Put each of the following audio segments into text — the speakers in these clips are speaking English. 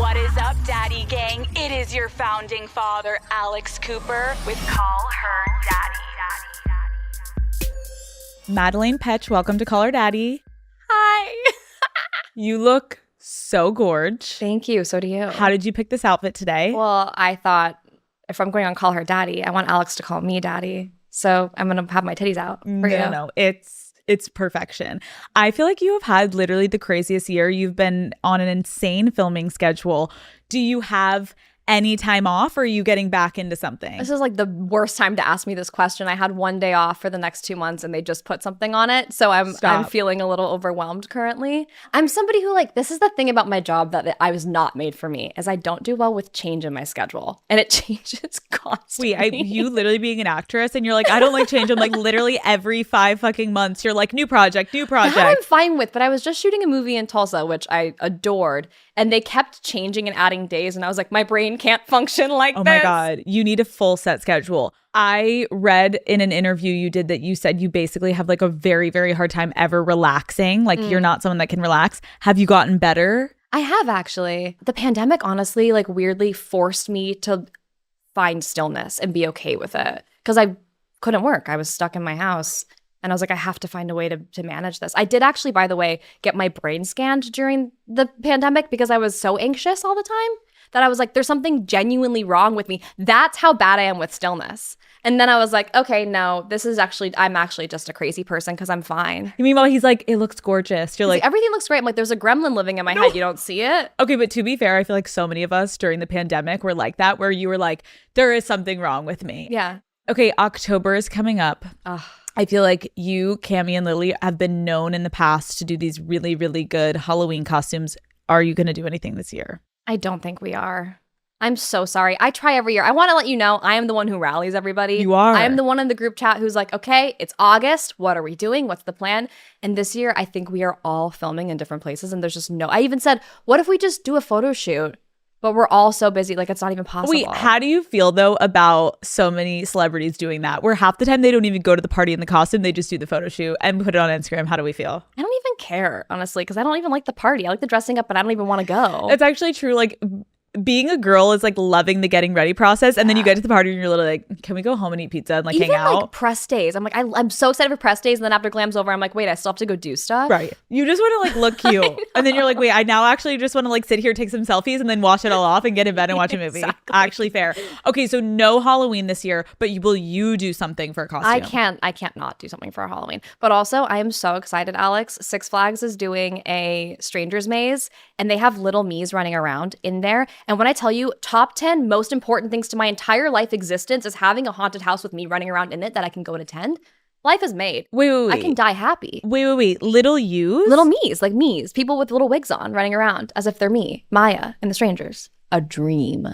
What is up, Daddy Gang? It is your founding father, Alex Cooper, with Call Her Daddy. Madelaine Petsch, welcome to Call Her Daddy. Hi. You look so gorge. Thank you. So do you. How did you pick this outfit today? Well, I thought if I'm going on Call Her Daddy, I want Alex to call me Daddy. So I'm going to have my titties out for you. No. It's perfection. I feel like you have had literally the craziest year. You've been on an insane filming schedule. Do you have any time off, or are you getting back into something? This is like the worst time to ask me this question. I had one day off for the next 2 months and they just put something on it. So I'm feeling a little overwhelmed currently. I'm somebody who this is the thing about my job that I was not made for me, is I don't do well with change in my schedule. And it changes constantly. Wait, you literally being an actress and you're like, I don't like change. I'm like, literally every 5 fucking months, you're like, new project. That I'm fine with, but I was just shooting a movie in Tulsa, which I adored. And they kept changing and adding days. And I was like, my brain can't function like this. Oh my God. You need a full set schedule. I read in an interview you did that you said you basically have like a very, very hard time ever relaxing. Like you're not someone that can relax. Have you gotten better? I have, actually. The pandemic, honestly, weirdly forced me to find stillness and be okay with it. Because I couldn't work. I was stuck in my house. And I was like, I have to find a way to manage this. I did actually, by the way, get my brain scanned during the pandemic because I was so anxious all the time that I was like, there's something genuinely wrong with me. That's how bad I am with stillness. And then I was like, okay, no, I'm actually just a crazy person because I'm fine. Meanwhile, he's like, it looks gorgeous. You're like, everything looks great. I'm like, there's a gremlin living in my head. You don't see it? Okay, but to be fair, I feel like so many of us during the pandemic were like that, where you were like, there is something wrong with me. Yeah. Okay, October is coming up. I feel like you, Cammie, and Lily have been known in the past to do these really, really good Halloween costumes. Are you going to do anything this year? I don't think we are. I'm so sorry. I try every year. I want to let you know I am the one who rallies everybody. You are. I am the one in the group chat who's like, okay, it's August. What are we doing? What's the plan? And this year, I think we are all filming in different places. And there's just I even said, what if we just do a photo shoot? But we're all so busy, it's not even possible. Wait, how do you feel, though, about so many celebrities doing that? Where half the time they don't even go to the party in the costume, they just do the photo shoot and put it on Instagram. How do we feel? I don't even care, honestly, because I don't even like the party. I like the dressing up, but I don't even want to go. It's actually true. Being a girl is loving the getting ready process, and then you get to the party and you're literally like, can we go home and eat pizza and hang out? Even press days, I'm like, I'm so excited for press days, and then after glam's over, I'm like, wait, I still have to go do stuff. Right. You just want to look cute, and then you're like, wait, I now actually just want to sit here, take some selfies, and then wash it all off and get in bed and watch a movie. Exactly. Actually fair. Okay, so no Halloween this year, but will you do something for a costume? I can't not do something for Halloween. But also, I am so excited, Alex. Six Flags is doing a Stranger's Maze, and they have little me's running around in there. And when I tell you, top 10 most important things to my entire life existence is having a haunted house with me running around in it that I can go and attend. Life is made. Wait. I can die happy. Wait. Little yous? Little me's, like me's. People with little wigs on running around as if they're me, Maya, and the Strangers. A dream.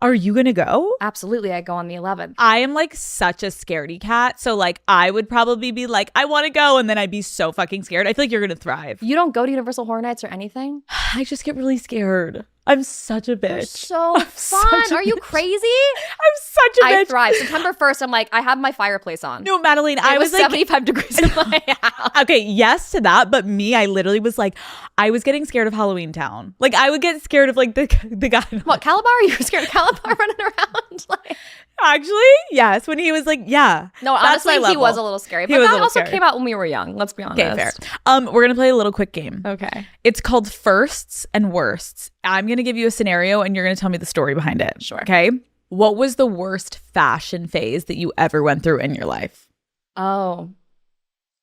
Are you going to go? Absolutely. I go on the 11th. I am such a scaredy cat. So I would probably be like, I want to go. And then I'd be so fucking scared. I feel like you're going to thrive. You don't go to Universal Horror Nights or anything? I just get really scared. I'm such a bitch. You're so fun. Are you crazy? I'm such a bitch. I thrive. September 1st, I'm like, I have my fireplace on. No, Madelaine, I was 75 degrees in my house. Okay, yes to that. But me, I literally was I was getting scared of Halloween Town. I would get scared of the guy. What, Calabar? You were scared of Calabar running around? Actually, yes. When he was yeah. No, honestly, he was a little scary. But that also came out when we were young. Let's be honest. Okay, fair. We're going to play a little quick game. Okay. It's called Firsts and Worsts. I'm going to give you a scenario and you're going to tell me the story behind it. Sure. Okay. What was the worst fashion phase that you ever went through in your life? Oh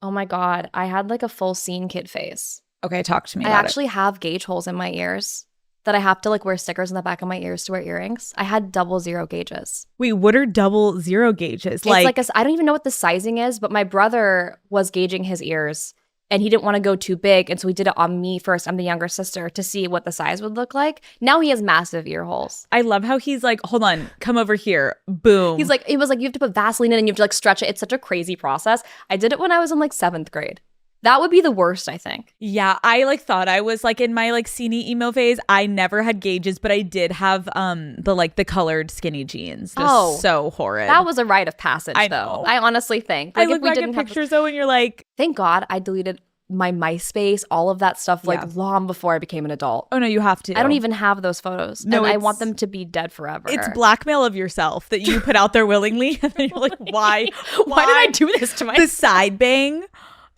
my God. I had a full scene kid phase. Okay, talk to me I about actually have gauge holes in my ears that I have to wear stickers in the back of my ears to wear earrings. I had 00 gauges. Wait, what are 00 gauges? It's I don't even know what the sizing is, but my brother was gauging his ears and he didn't want to go too big. And so he did it on me first. I'm the younger sister, to see what the size would look like. Now he has massive ear holes. I love how he's hold on, come over here. Boom. He's it was you have to put Vaseline in and you have to stretch it. It's such a crazy process. I did it when I was in 7th grade. That would be the worst, I think. Yeah, I thought I was in my scene emo phase. I never had gauges, but I did have the colored skinny jeans. Just so horrid. That was a rite of passage, I though. know. I honestly think. I look back at pictures though, and you're thank God I deleted my MySpace, all of that stuff, like Yeah. long before I became an adult. Oh no, you have to. I don't even have those photos. No, and I it's- want them to be dead forever. It's blackmail of yourself that you put out there willingly. And then you're like, why? Why did I do this to The myself? side bang?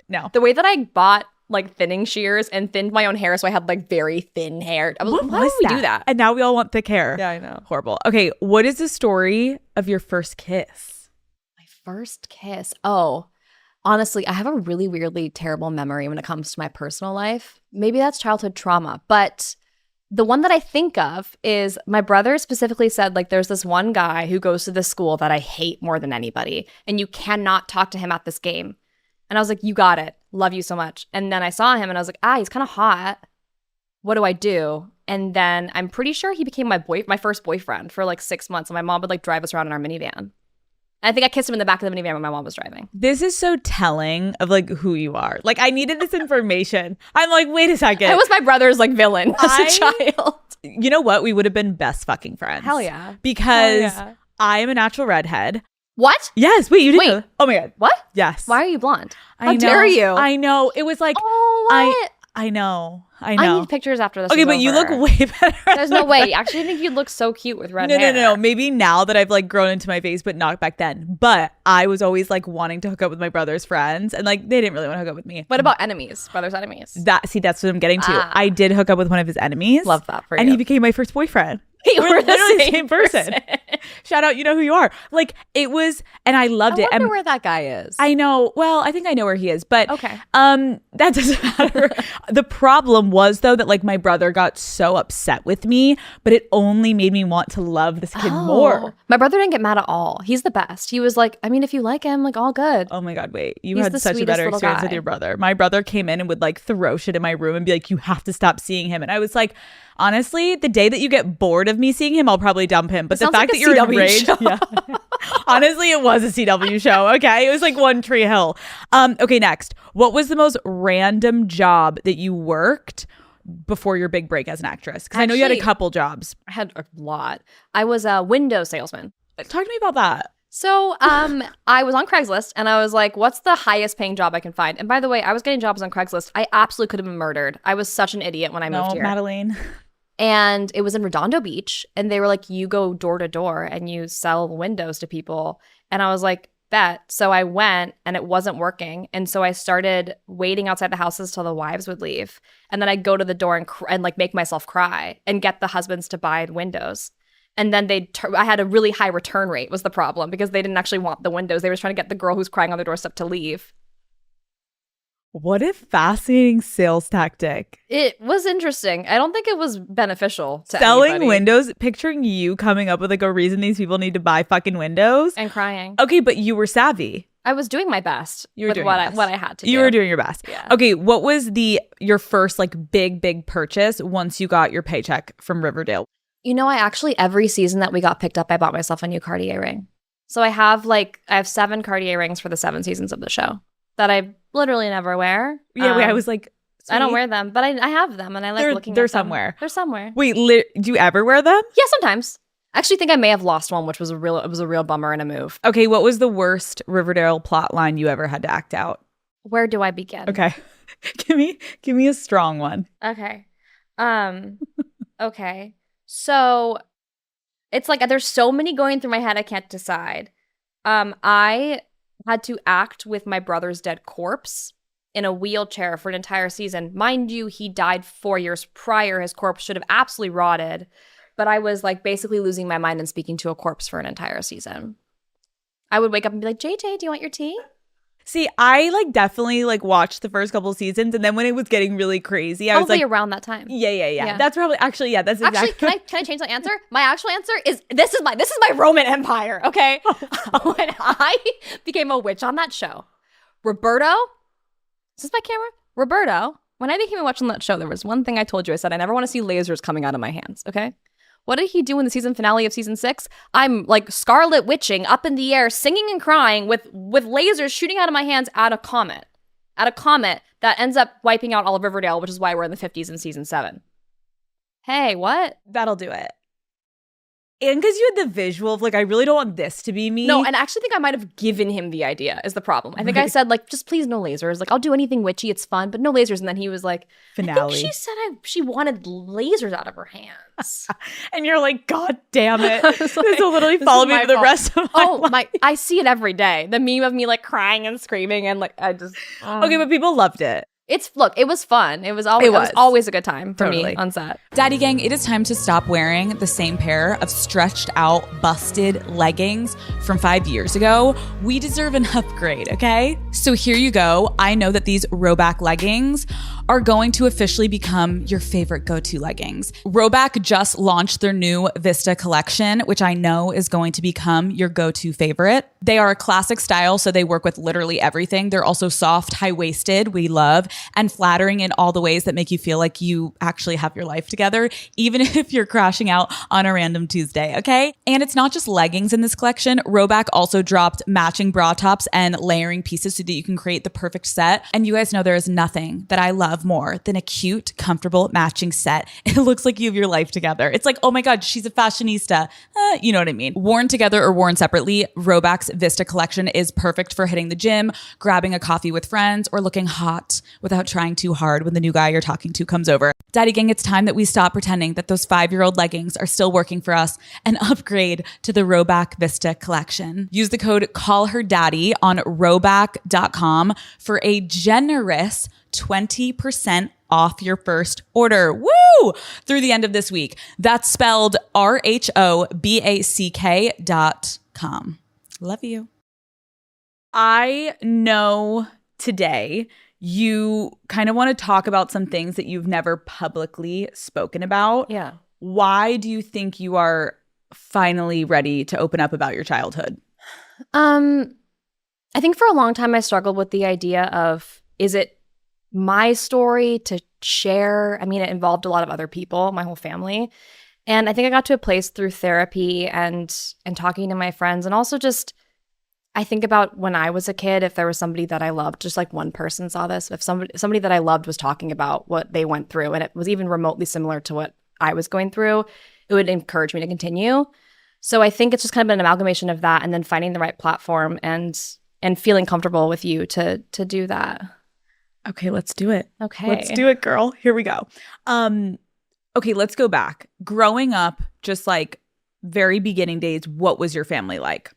No. The way that I bought like thinning shears and thinned my own hair so I had like very thin hair. I was like, why would we do that? And now we all want thick hair. Yeah, I know. Horrible. Okay, what is the story of your first kiss? My first kiss. Oh, honestly, I have a really weirdly terrible memory when it comes to my personal life. Maybe that's childhood trauma, but the one that I think of is my brother specifically said, like, there's this one guy who goes to this school that I hate more than anybody, and you cannot talk to him at this game. And I was like, you got it. Love you so much. And then I saw him and I was like, he's kind of hot. What do I do? And then I'm pretty sure he became my first boyfriend for like 6 months. And my mom would like drive us around in our minivan. I think I kissed him in the back of the minivan when my mom was driving. This is so telling of like who you are. Like I needed this information. I'm like, wait a second. I was my brother's like villain as a child. You know what? We would have been best fucking friends. Hell yeah. Because Hell yeah. I am a natural redhead. What? Yes. Wait, you didn't Wait. know? Oh my God. What? Yes. Why are you blonde? I How know. dare you? I know. It was like, Oh, what? I know. I I know. need pictures after this. Okay, is but you look over. way better. There's no way. Actually, I think you look so cute with red No, hair. no. Maybe now that I've like grown into my face, but not back then. But I was always like wanting to hook up with my brother's friends, and like they didn't really want to hook up with me. What about enemies? Brothers' enemies? That's what I'm getting to. Ah. I did hook up with one of his enemies. Love that for and you. he became my first boyfriend. Hey, We're literally the same person. Shout out, you know who you are. Like it was, and I loved it. I wonder And where that guy is. I know. Well, I think I know where he is, but Okay. that doesn't matter. The problem was though that like my brother got so upset with me, but it only made me want to love this kid more. My brother didn't get mad at all. He's the best. He was like, I mean, if you like him, like all good. Oh my God, wait. You He's had the such a sweetest better little experience with guy. your brother. My brother came in and would like throw shit in my room and be like, you have to stop seeing him. And I was like, honestly, the day that you get bored of me seeing him, I'll probably dump him. But the sounds fact like that a you're CW enraged. show. Yeah. Honestly, it was a CW show. Okay. It was like One Tree Hill. Okay, next. What was the most random job that you worked before your big break as an actress? Because I know you had a Actually- couple jobs. I had a lot. I was a window salesman. Talk to me about that. So I was on Craigslist and I was like, what's the highest paying job I can find? And by the way, I was getting jobs on Craigslist. I absolutely could have been murdered. I was such an idiot when I moved No, here. Madelaine. And it was in Redondo Beach. And they were like, you go door to door and you sell windows to people. And I was like, bet. So I went and it wasn't working. And so I started waiting outside the houses till the wives would leave. And then I'd go to the door and like make myself cry and get the husbands to buy windows. And then I had a really high return rate was the problem because they didn't actually want the windows. They were trying to get the girl who's crying on their doorstep to leave. What a fascinating sales tactic. It was interesting. I don't think it was beneficial to Selling anybody. windows, picturing you coming up with like a reason these people need to buy fucking windows. And crying. Okay, but you were savvy. I was doing my best You were with doing what your I best. what I had to do. You were doing your best. Yeah. Okay, what was your first like big purchase once you got your paycheck from Riverdale? You know, I actually every season that we got picked up, I bought myself a new Cartier ring. So I have 7 Cartier rings for the 7 seasons of the show that I literally never wear. Yeah, wait, I was like, I don't sweet. wear them, but I have them and I like They're- looking they're at them. somewhere. They're somewhere. Wait, do you ever wear them? Yeah, sometimes. I actually think I may have lost one, which was a real bummer and a move. Okay, what was the worst Riverdale plot line you ever had to act out? Where do I begin? Okay. give me a strong one. Okay. Okay. So it's like there's so many going through my head I can't decide. I had to act with my brother's dead corpse in a wheelchair for an entire season. Mind you, he died 4 years prior. His corpse should have absolutely rotted. But I was like basically losing my mind and speaking to a corpse for an entire season. I would wake up and be like, JJ, do you want your tea? See, I like definitely like watched the first couple seasons, and then when it was getting really crazy, I was Probably like, around that time. yeah. Yeah. That's probably that's exactly. Actually, can I change my answer? My actual answer is this is my Roman Empire, okay? When I became a witch on that show, Roberto, is this my camera? Roberto, when I became a witch on that show, there was one thing I told you. I said, I never want to see lasers coming out of my hands, okay? What did he do in the season finale of season 6? I'm like Scarlet Witching up in the air, singing and crying with lasers shooting out of my hands at a comet. At a comet that ends up wiping out all of Riverdale, which is why we're in the 50s in season 7. Hey, what? That'll do it. And because you had the visual of like, I really don't want this to be me. No, and I actually think I might have given him the idea is the problem. I think I said like, just please no lasers. Like I'll do anything witchy, it's fun, but no lasers. And then he was like, Finale. I think she said she wanted lasers out of her hands. And you're like, God damn it. Like, This will literally follow me for the rest of my life. I see it every day. The meme of me like crying and screaming and like I just Okay, but people loved it. It was fun. It was always a good time for me on set. Daddy gang, it is time to stop wearing the same pair of stretched out, busted leggings from 5 years ago. We deserve an upgrade, okay? So here you go. I know that these Rhoback leggings are going to officially become your favorite go-to leggings. Rhoback just launched their new Vista collection, which I know is going to become your go-to favorite. They are a classic style, so they work with literally everything. They're also soft, high-waisted, we love, and flattering in all the ways that make you feel like you actually have your life together, even if you're crashing out on a random Tuesday, okay? And it's not just leggings in this collection. Rhoback also dropped matching bra tops and layering pieces so that you can create the perfect set. And you guys know there is nothing that I love more than a cute, comfortable matching set. It looks like you have your life together. It's like, oh my God, she's a fashionista. You know what I mean? Worn together or worn separately, Rhoback's Vista collection is perfect for hitting the gym, grabbing a coffee with friends, or looking hot without trying too hard when the new guy you're talking to comes over. Daddy gang, it's time that we stop pretending that those 5-year-old leggings are still working for us and upgrade to the Rhoback Vista collection. Use the code CALLHERDADDY on rhoback.com for a generous 20% off your first order. Woo! Through the end of this week. That's spelled RHOBACK.com. Love you. I know today you kind of want to talk about some things that you've never publicly spoken about. Yeah. Why do you think you are finally ready to open up about your childhood? I think for a long time I struggled with the idea of, is it my story to share? I mean, it involved a lot of other people, my whole family. And I think I got to a place through therapy and talking to my friends, and also just I think about when I was a kid, if there was somebody that I loved, just like one person saw this, if somebody that I loved was talking about what they went through and it was even remotely similar to what I was going through, it would encourage me to continue. So I think it's just kind of an amalgamation of that, and then finding the right platform and feeling comfortable with you to do that. Okay, let's do it. Okay. Let's do it, girl. Here we go. Okay, let's go back. Growing up, just like very beginning days, what was your family like?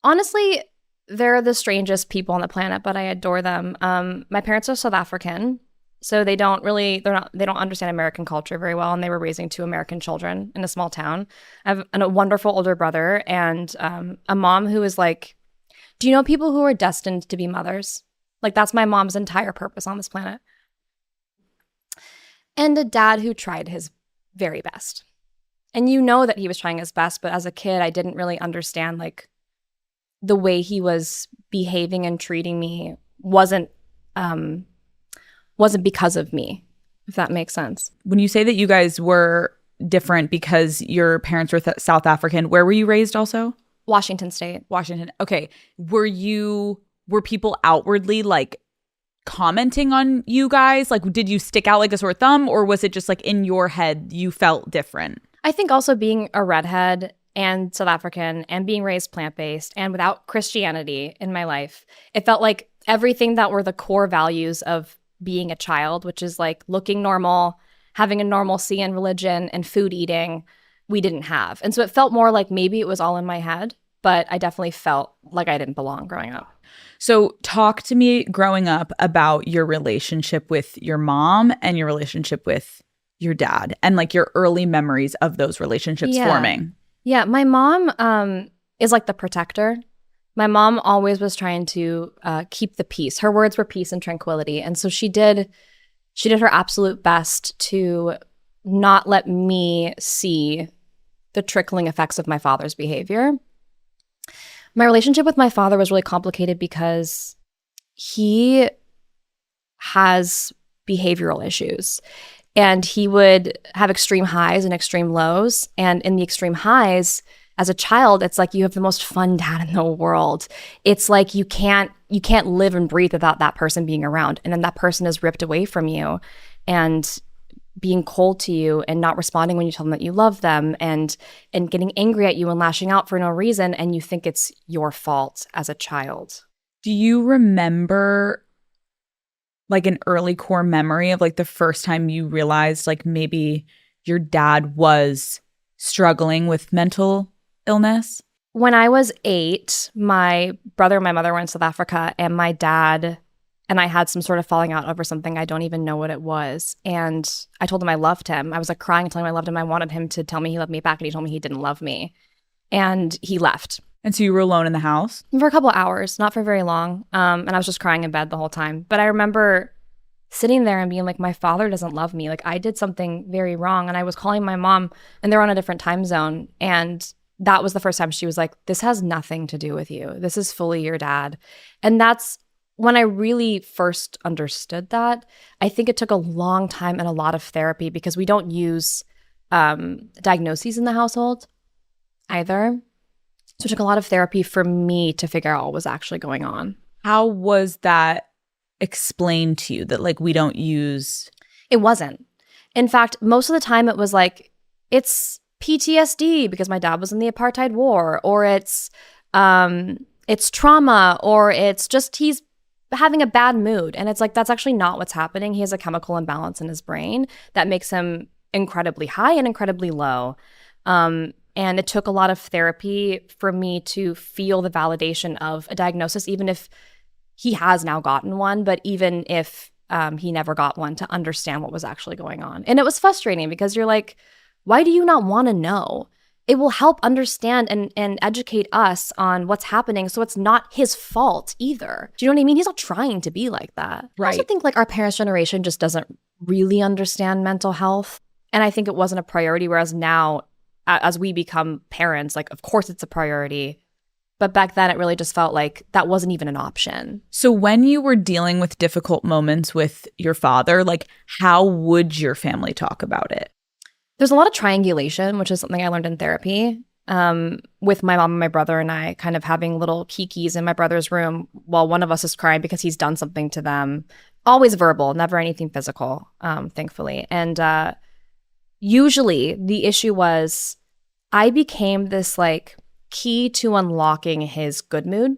Honestly, they're the strangest people on the planet, but I adore them. My parents are South African, so they don't understand American culture very well, and they were raising 2 American children in a small town. I have a wonderful older brother and a mom who is like, do you know people who are destined to be mothers? Like, that's my mom's entire purpose on this planet. And a dad who tried his very best. And you know that he was trying his best, but as a kid, I didn't really understand, like, the way he was behaving and treating me wasn't because of me, if that makes sense. When you say that you guys were different because your parents were South African, where were you raised also? Washington State. Washington. Okay. Were people outwardly like commenting on you guys? Like, did you stick out like a sore thumb, or was it just like in your head you felt different? I think also being a redhead and South African and being raised plant-based and without Christianity in my life, it felt like everything that were the core values of being a child, which is like looking normal, having a normalcy in religion and food eating, we didn't have. And so it felt more like maybe it was all in my head, but I definitely felt like I didn't belong growing up. So talk to me growing up about your relationship with your mom and your relationship with your dad and like your early memories of those relationships forming. Yeah, my mom is like the protector. My mom always was trying to keep the peace. Her words were peace and tranquility. And so she did her absolute best to not let me see the trickling effects of my father's behavior. My relationship with my father was really complicated because he has behavioral issues. And he would have extreme highs and extreme lows. And in the extreme highs, as a child, it's like you have the most fun dad in the world. It's like you can't live and breathe without that person being around. And then that person is ripped away from you. And being cold to you and not responding when you tell them that you love them and getting angry at you and lashing out for no reason, and you think it's your fault as a child. Do you remember like an early core memory of like the first time you realized like maybe your dad was struggling with mental illness? When I was 8, my brother and my mother were in South Africa, and my dad and I had some sort of falling out over something. I don't even know what it was. And I told him I loved him. I was like crying and telling him I loved him. I wanted him to tell me he loved me back, and he told me he didn't love me. And he left. And so you were alone in the house? For a couple of hours, not for very long. And I was just crying in bed the whole time. But I remember sitting there and being like, my father doesn't love me. Like, I did something very wrong. And I was calling my mom, and they're on a different time zone. And that was the first time she was like, this has nothing to do with you. This is fully your dad. And that's when I really first understood that. I think it took a long time and a lot of therapy, because we don't use diagnoses in the household either. So it took a lot of therapy for me to figure out what was actually going on. How was that explained to you, that like we don't use? It wasn't. In fact, most of the time it was like, it's PTSD because my dad was in the apartheid war, or it's trauma, or it's just he's having a bad mood. And it's like, that's actually not what's happening. He has a chemical imbalance in his brain that makes him incredibly high and incredibly low. And it took a lot of therapy for me to feel the validation of a diagnosis, even if he has now gotten one, but even if he never got one, to understand what was actually going on. And it was frustrating because you're like, why do you not want to know? It will help understand and educate us on what's happening, so it's not his fault either. Do you know what I mean? He's not trying to be like that. Right. I also think like our parents' generation just doesn't really understand mental health. And I think it wasn't a priority, whereas now, as we become parents, like, of course it's a priority. But back then, it really just felt like that wasn't even an option. So when you were dealing with difficult moments with your father, like, how would your family talk about it? There's a lot of triangulation, which is something I learned in therapy, with my mom and my brother and I kind of having little kikis in my brother's room while one of us is crying because he's done something to them. Always verbal, never anything physical, thankfully. And usually the issue was I became this like key to unlocking his good mood.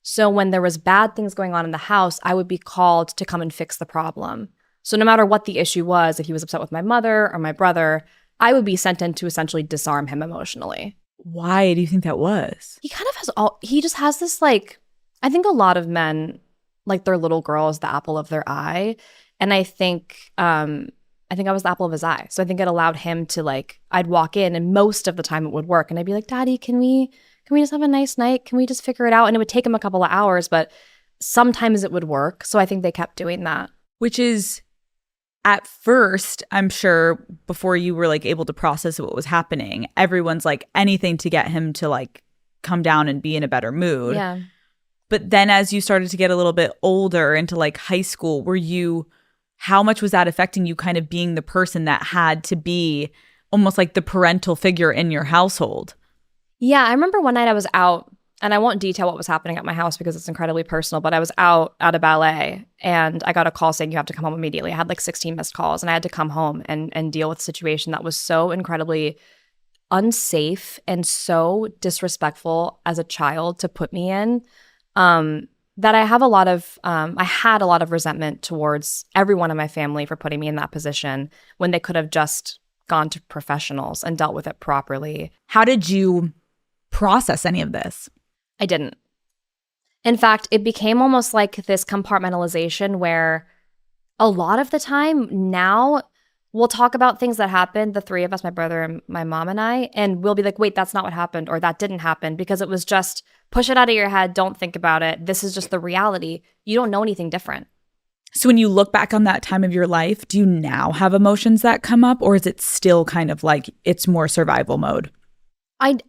So when there was bad things going on in the house, I would be called to come and fix the problem. So no matter what the issue was, if he was upset with my mother or my brother, I would be sent in to essentially disarm him emotionally. Why do you think that was? He just has this like, I think a lot of men, like their little girl is the apple of their eye. And I think I was the apple of his eye. So I think it allowed him to like, I'd walk in and most of the time it would work. And I'd be like, Daddy, can we just have a nice night? Can we just figure it out? And it would take him a couple of hours, but sometimes it would work. So I think they kept doing that. Which is, at first, I'm sure before you were like able to process what was happening, everyone's like anything to get him to like come down and be in a better mood. Yeah. But then as you started to get a little bit older into like high school, how much was that affecting you, kind of being the person that had to be almost like the parental figure in your household? Yeah, I remember one night I was out, and I won't detail what was happening at my house because it's incredibly personal, but I was out at a ballet and I got a call saying you have to come home immediately. I had like 16 missed calls, and I had to come home and deal with a situation that was so incredibly unsafe and so disrespectful as a child to put me in, that I had a lot of resentment towards everyone in my family for putting me in that position when they could have just gone to professionals and dealt with it properly. How did you process any of this? I didn't. In fact, it became almost like this compartmentalization where a lot of the time now we'll talk about things that happened, the three of us, my brother and my mom and I, and we'll be like, wait, that's not what happened, or that didn't happen, because it was just push it out of your head, don't think about it. This is just the reality. You don't know anything different. So when you look back on that time of your life, do you now have emotions that come up, or is it still kind of like it's more survival mode?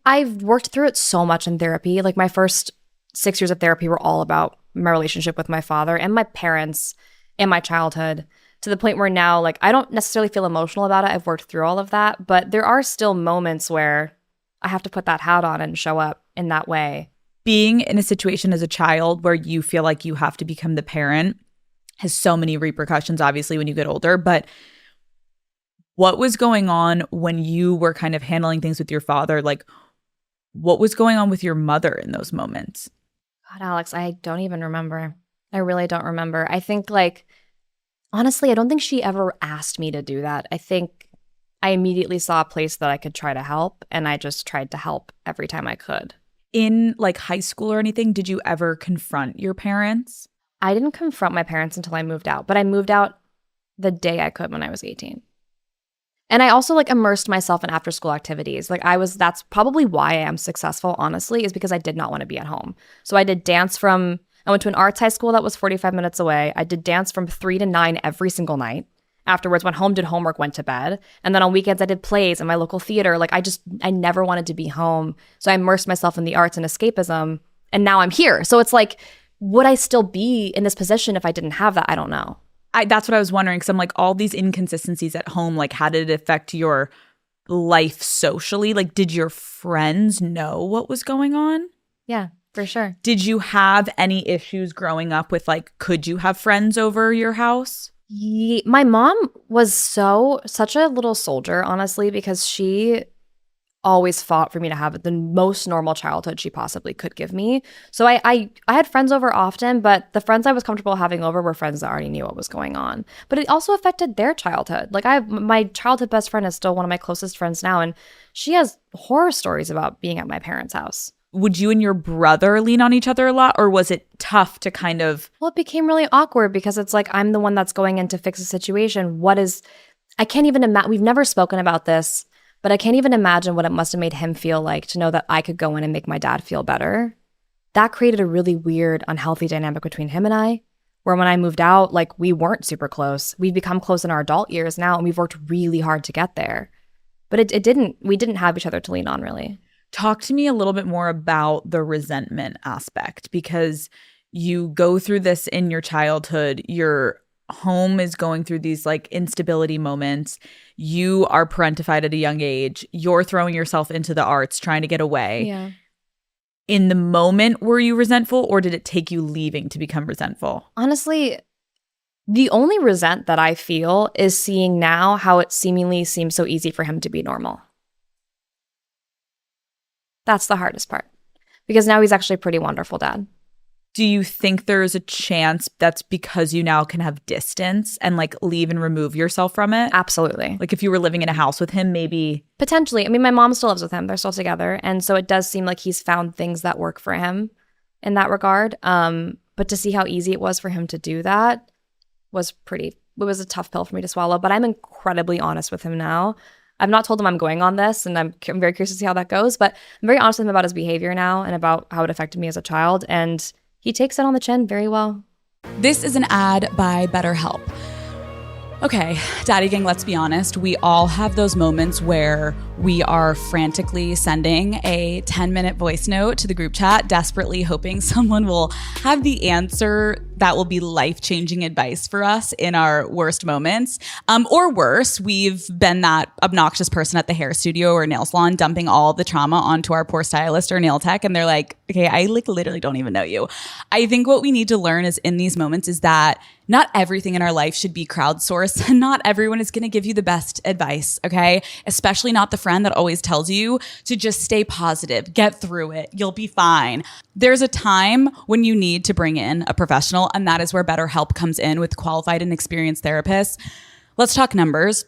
I've worked through it so much in therapy. Like my first 6 years of therapy were all about my relationship with my father and my parents and my childhood, to the point where now like I don't necessarily feel emotional about it. I've worked through all of that, but there are still moments where I have to put that hat on and show up in that way. Being in a situation as a child where you feel like you have to become the parent has so many repercussions, obviously, when you get older. But What was going on when you were kind of handling things with your father? Like, what was going on with your mother in those moments? God, Alex, I don't even remember. I really don't remember. I think, like, honestly, I don't think she ever asked me to do that. I think I immediately saw a place that I could try to help, and I just tried to help every time I could. In like high school or anything, did you ever confront your parents? I didn't confront my parents until I moved out, but I moved out the day I could when I was 18. And I also like immersed myself in after school activities. Like that's probably why I am successful, honestly, is because I did not want to be at home. So I did dance I went to an arts high school that was 45 minutes away. I did dance from 3 to 9 every single night. Afterwards, went home, did homework, went to bed. And then on weekends, I did plays in my local theater. Like I never wanted to be home. So I immersed myself in the arts and escapism. And now I'm here. So it's like, would I still be in this position if I didn't have that? I don't know. That's what I was wondering, because I'm like, all these inconsistencies at home, like how did it affect your life socially? Like, did your friends know what was going on? Yeah, for sure. Did you have any issues growing up with like, could you have friends over your house? My mom was such a little soldier, honestly, because she always fought for me to have the most normal childhood she possibly could give me. So I had friends over often, but the friends I was comfortable having over were friends that already knew what was going on. But it also affected their childhood. Like my childhood best friend is still one of my closest friends now, and she has horror stories about being at my parents' house. Would you and your brother lean on each other a lot, or was it tough to kind of... Well, it became really awkward because it's like I'm the one that's going in to fix a situation. I can't even imagine, we've never spoken about this, but I can't even imagine what it must have made him feel like to know that I could go in and make my dad feel better. That created a really weird, unhealthy dynamic between him and I, where when I moved out, like we weren't super close. We've become close in our adult years now, and we've worked really hard to get there. But we didn't have each other to lean on, really. Talk to me a little bit more about the resentment aspect, because you go through this in your childhood. Your home is going through these like instability moments. You are parentified at a young age. You're throwing yourself into the arts, trying to get away. Yeah. In the moment, were you resentful, or did it take you leaving to become resentful? Honestly, the only resent that I feel is seeing now how it seemingly seems so easy for him to be normal. That's the hardest part, because now he's actually a pretty wonderful dad. Do you think there's a chance that's because you now can have distance and like leave and remove yourself from it? Absolutely. Like if you were living in a house with him, maybe. Potentially. I mean, my mom still lives with him. They're still together. And so it does seem like he's found things that work for him in that regard. But to see how easy it was for him to do that it was a tough pill for me to swallow. But I'm incredibly honest with him now. I've not told him I'm going on this, and I'm very curious to see how that goes. But I'm very honest with him about his behavior now and about how it affected me as a child. And he takes it on the chin very well. This is an ad by BetterHelp. Okay, Daddy Gang, let's be honest. We all have those moments where we are frantically sending a 10-minute voice note to the group chat, desperately hoping someone will have the answer that will be life-changing advice for us in our worst moments. Or worse, we've been that obnoxious person at the hair studio or nail salon dumping all the trauma onto our poor stylist or nail tech, and they're like, okay, I like literally don't even know you. I think what we need to learn is in these moments is that not everything in our life should be crowdsourced, and not everyone is going to give you the best advice, okay? Especially not the friend that always tells you to just stay positive, get through it, you'll be fine. There's a time when you need to bring in a professional, and that is where BetterHelp comes in with qualified and experienced therapists. Let's talk numbers.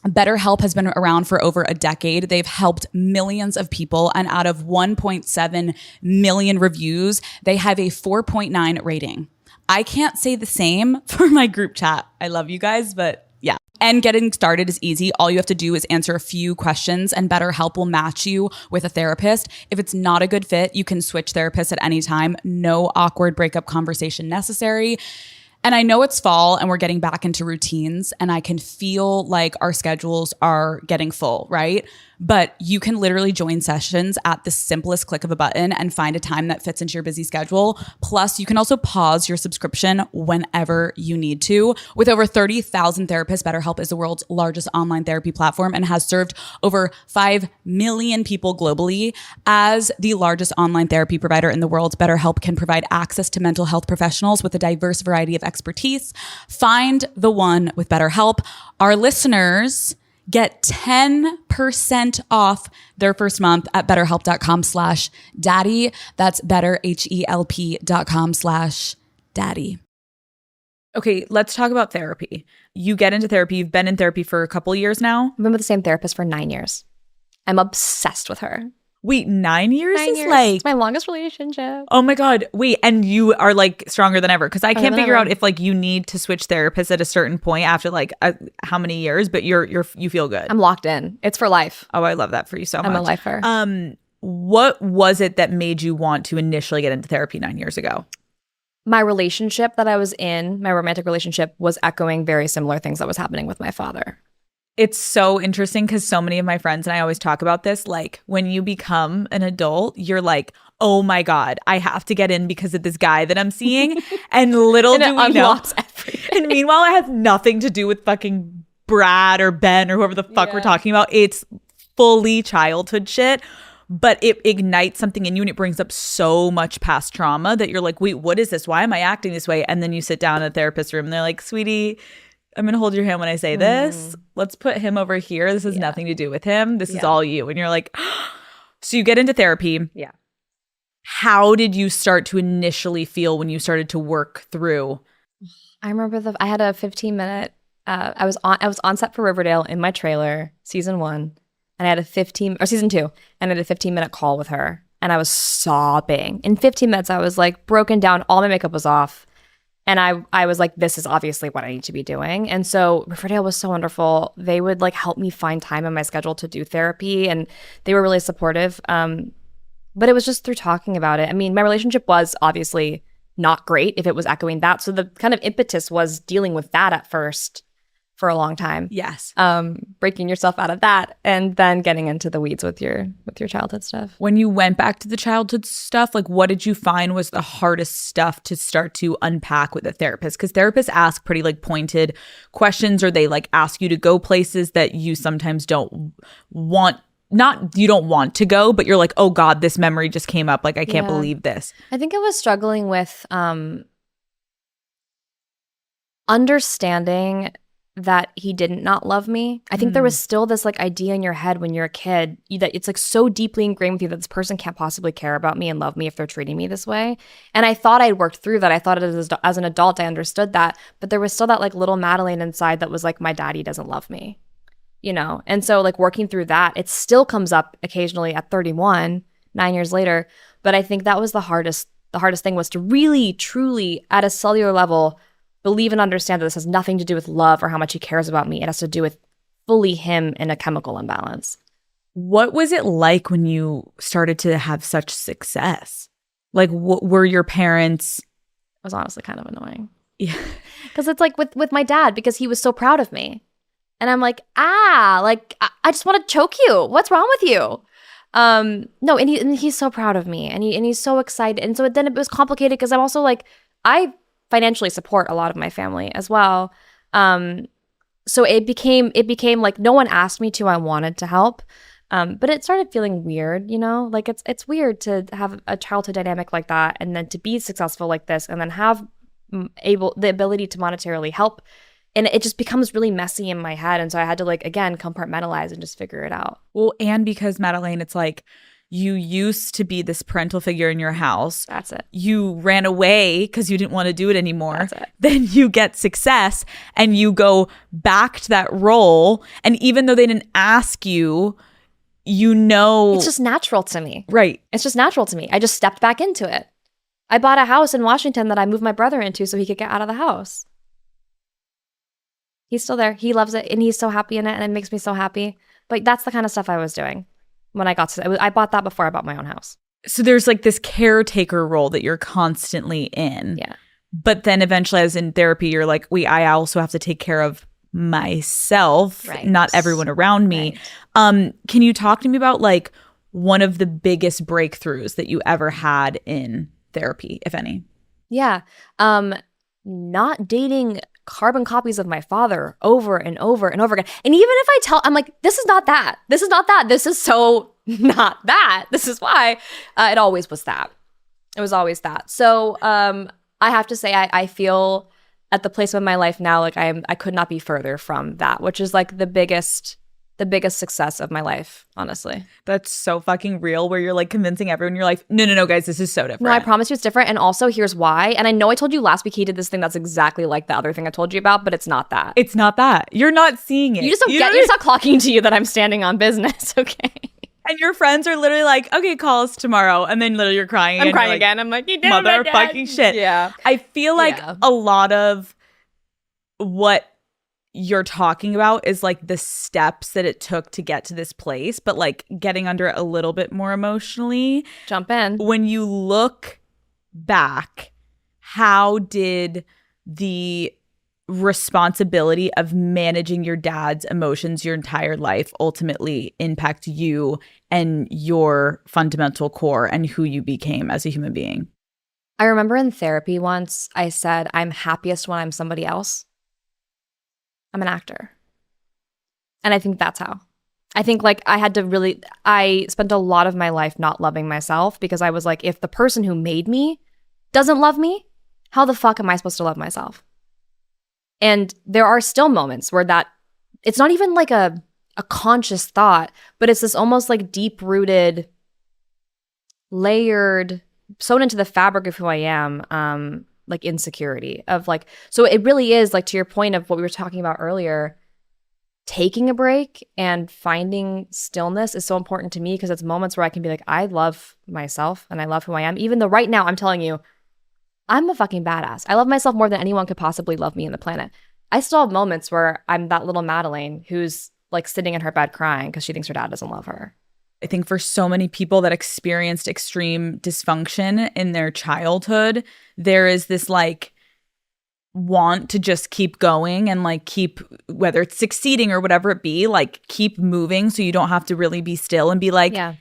BetterHelp has been around for over a decade. They've helped millions of people, and out of 1.7 million reviews, they have a 4.9 rating. I can't say the same for my group chat. I love you guys, but yeah. And getting started is easy. All you have to do is answer a few questions, and BetterHelp will match you with a therapist. If it's not a good fit, you can switch therapists at any time. No awkward breakup conversation necessary. And I know it's fall and we're getting back into routines, and I can feel like our schedules are getting full, right? But you can literally join sessions at the simplest click of a button and find a time that fits into your busy schedule. Plus, you can also pause your subscription whenever you need to. With over 30,000 therapists, BetterHelp is the world's largest online therapy platform and has served over 5 million people globally. As the largest online therapy provider in the world, BetterHelp can provide access to mental health professionals with a diverse variety of expertise. Find the one with BetterHelp. Our listeners Get 10% off their first month at betterhelp.com/daddy. That's betterhelp.com/daddy. Okay, let's talk about therapy. You get into therapy. You've been in therapy for a couple years now. I've been with the same therapist for 9 years. I'm obsessed with her. Wait, 9 years 9 is years. like, It's my longest relationship. oh my God. Wait, and you are like stronger than ever. Because I can't than figure ever. out if like you need to switch therapists at a certain point after like how many years, but you feel good. I'm locked in. It's for life. Oh, I love that for you so much. I'm a lifer. What was it that made you want to initially get into therapy 9 years ago? My relationship that I was in, my romantic relationship, was echoing very similar things that was happening with my father. It's so interesting because so many of my friends and I always talk about this. Like when you become an adult, you're like, oh my God, I have to get in because of this guy that I'm seeing. And little And do it we know. unlocks everything. And meanwhile, it has nothing to do with fucking Brad or Ben or whoever the fuck we're talking about. It's fully childhood shit. But it ignites something in you and it brings up so much past trauma that you're like, wait, what is this? Why am I acting this way? And then you sit down in a therapist's room and they're like, sweetie, I'm going to hold your hand when I say this. Let's put him over here. This has nothing to do with him. This is all you. And you're like, so you get into therapy. Yeah. How did you start to initially feel when you started to work through? I remember I had a 15-minute, I was on set for Riverdale in my trailer, season 1. And I had season 2, and I had a 15-minute call with her. And I was sobbing. In 15 minutes, I was like broken down. All my makeup was off. And I was like, this is obviously what I need to be doing. And so Riverdale was so wonderful. They would like help me find time in my schedule to do therapy. And they were really supportive. But it was just through talking about it. I mean, my relationship was obviously not great if it was echoing that. So the kind of impetus was dealing with that at first for a long time. Yes. Breaking yourself out of that and then getting into the weeds with your childhood stuff. When you went back to the childhood stuff, like what did you find was the hardest stuff to start to unpack with a therapist? Because therapists ask pretty like pointed questions, or they like ask you to go places that you sometimes don't want. Not you don't want to go, but you're like, oh God, this memory just came up. Like, I can't believe this. I think I was struggling with understanding that he didn't not love me. I think there was still this like idea in your head when you're a kid that it's like so deeply ingrained with you that this person can't possibly care about me and love me if they're treating me this way. And I thought I'd worked through that. I thought as an adult, I understood that. But there was still that like little Madelaine inside that was like, my daddy doesn't love me, you know? And so like working through that, it still comes up occasionally at 31, 9 years later. But I think that was the hardest thing was to really, truly at a cellular level believe and understand that this has nothing to do with love or how much he cares about me. It has to do with fully him in a chemical imbalance. What was it like when you started to have such success? Like, were your parents? It was honestly kind of annoying. Yeah. Because it's like with my dad, because he was so proud of me. And I'm like, I just want to choke you. What's wrong with you? No, and he's so proud of me. And he's so excited. And so then it was complicated because I'm also like, I financially support a lot of my family as well. So it became like no one asked me to, I wanted to help. But it started feeling weird, you know, like it's weird to have a childhood dynamic like that. And then to be successful like this and then have the ability to monetarily help. And it just becomes really messy in my head. And so I had to like, again, compartmentalize and just figure it out. Well, and because Madelaine, it's like, you used to be this parental figure in your house. That's it. You ran away because you didn't want to do it anymore. That's it. Then you get success and you go back to that role. And even though they didn't ask you, you know. It's just natural to me. Right. It's just natural to me. I just stepped back into it. I bought a house in Washington that I moved my brother into so he could get out of the house. He's still there. He loves it and he's so happy in it and it makes me so happy. But that's the kind of stuff I was doing. When I got to, I bought that before I bought my own house. So there's like this caretaker role that you're constantly in. Yeah. But then eventually, as in therapy, you're like, wait, I also have to take care of myself, Right. not everyone around me. Right. Can you talk to me about like one of the biggest breakthroughs that you ever had in therapy, if any? Yeah. Not dating carbon copies of my father over and over and over again. And even if I'm like, this is not that. This is not that. This is so not that. This is why. It always was that. It was always that. So I have to say, I feel at the place of my life now, like I could not be further from that, which is like the biggest the biggest success of my life, honestly. That's so fucking real, where you're like convincing everyone. You're like, no, guys, this is so different. No, I promise you it's different. And also, here's why. And I know I told you last week he did this thing that's exactly like the other thing I told you about, but it's not that. It's not that. You're not seeing it. You just don't get, it's not clocking to you that I'm standing on business, okay? And your friends are literally like, okay, call us tomorrow. And then literally you're crying. I'm crying like, again. I'm like, you did it, my dad. Motherfucking shit. Yeah. I feel like a lot of what you're talking about is like the steps that it took to get to this place, but like getting under it a little bit more emotionally. Jump in. When you look back, how did the responsibility of managing your dad's emotions your entire life ultimately impact you and your fundamental core and who you became as a human being? I remember in therapy once I said, I'm happiest when I'm somebody else. I'm an actor. And I think that's how. I think like I spent a lot of my life not loving myself because I was like, if the person who made me doesn't love me, how the fuck am I supposed to love myself? And there are still moments where that, it's not even like a conscious thought, but it's this almost like deep-rooted, layered, sewn into the fabric of who I am, like insecurity of like, so it really is like to your point of what we were talking about earlier, taking a break and finding stillness is so important to me because it's moments where I can be like, I love myself and I love who I am. Even though right now I'm telling you, I'm a fucking badass. I love myself more than anyone could possibly love me in the planet. I still have moments where I'm that little Madelaine who's like sitting in her bed crying because she thinks her dad doesn't love her. I think for so many people that experienced extreme dysfunction in their childhood, there is this like want to just keep going and like keep, whether it's succeeding or whatever it be, like keep moving so you don't have to really be still and be like, Yeah.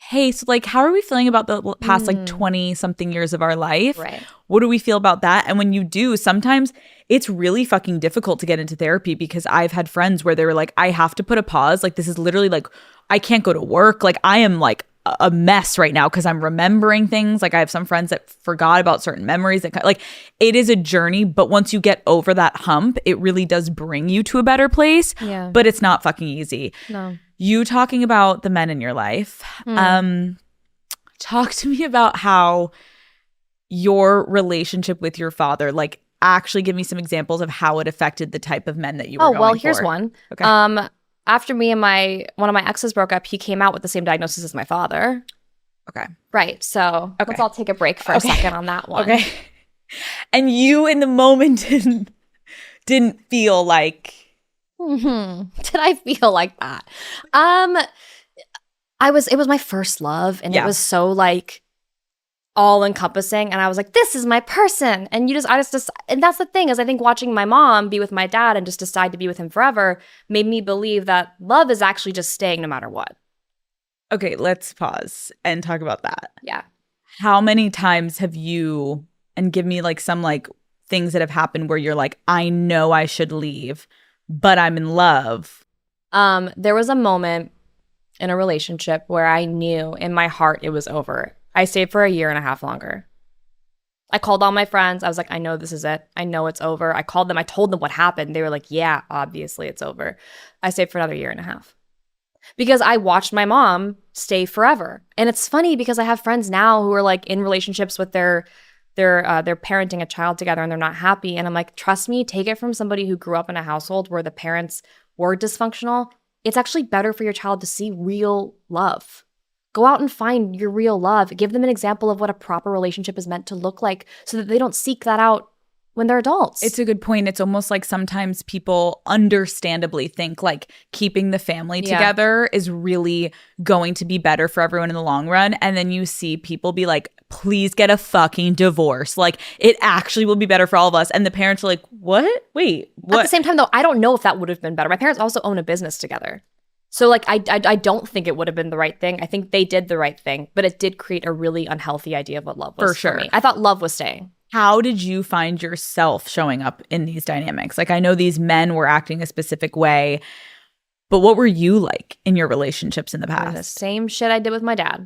hey, so like how are we feeling about the past like 20 something years of our life? Right. What do we feel about that? And when you do, sometimes it's really fucking difficult to get into therapy because I've had friends where they were like, I have to put a pause. Like this is literally like, I can't go to work. Like I am like a mess right now because I'm remembering things. Like I have some friends that forgot about certain memories. That like it is a journey, but once you get over that hump, it really does bring you to a better place. Yeah. But it's not fucking easy. No. You talking about the men in your life. Talk to me about how your relationship with your father, like actually give me some examples of how it affected the type of men that you were going for. Here's one. Okay. After me and one of my exes broke up, he came out with the same diagnosis as my father. Okay. Right. So let's all take a break for a second on that one. Okay. And you in the moment didn't feel like... Did I feel like that? It was my first love and it was so like all encompassing and I was like, this is my person. And and that's the thing is I think watching my mom be with my dad and just decide to be with him forever made me believe that love is actually just staying no matter what. Okay, let's pause and talk about that. Yeah. How many times have you, and give me like some like things that have happened where you're like, I know I should leave, but I'm in love. There was a moment in a relationship where I knew in my heart it was over. I stayed for 1.5 years longer. I called all my friends. I was like, I know this is it. I know it's over. I called them. I told them what happened. They were like, yeah, obviously it's over. I stayed for another 1.5 years. Because I watched my mom stay forever. And it's funny because I have friends now who are like in relationships with they're parenting a child together and they're not happy. And I'm like, trust me, take it from somebody who grew up in a household where the parents were dysfunctional. It's actually better for your child to see real love. Go out and find your real love. Give them an example of what a proper relationship is meant to look like so that they don't seek that out when they're adults. It's a good point. It's almost like sometimes people understandably think like keeping the family together is really going to be better for everyone in the long run. And then you see people be like, please get a fucking divorce. Like it actually will be better for all of us. And the parents are like, what? Wait, what? At the same time though, I don't know if that would have been better. My parents also own a business together. So like I don't think it would have been the right thing. I think they did the right thing, but it did create a really unhealthy idea of what love was for me. I thought love was staying. How did you find yourself showing up in these dynamics? Like I know these men were acting a specific way, but what were you like in your relationships in the past? The same shit I did with my dad.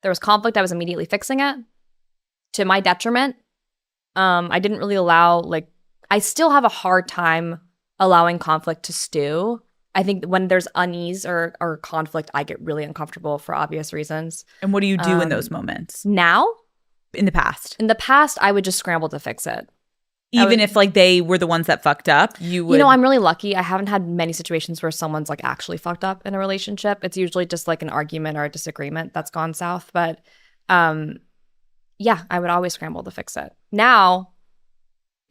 There was conflict. I was immediately fixing it to my detriment. I didn't really allow I still have a hard time allowing conflict to stew. I think when there's unease or conflict, I get really uncomfortable for obvious reasons. And what do you do in those moments? Now? In the past? In the past, I would just scramble to fix it. Even if like they were the ones that fucked up, you would. You know, I'm really lucky. I haven't had many situations where someone's like actually fucked up in a relationship. It's usually just like an argument or a disagreement that's gone south. But yeah, I would always scramble to fix it. Now,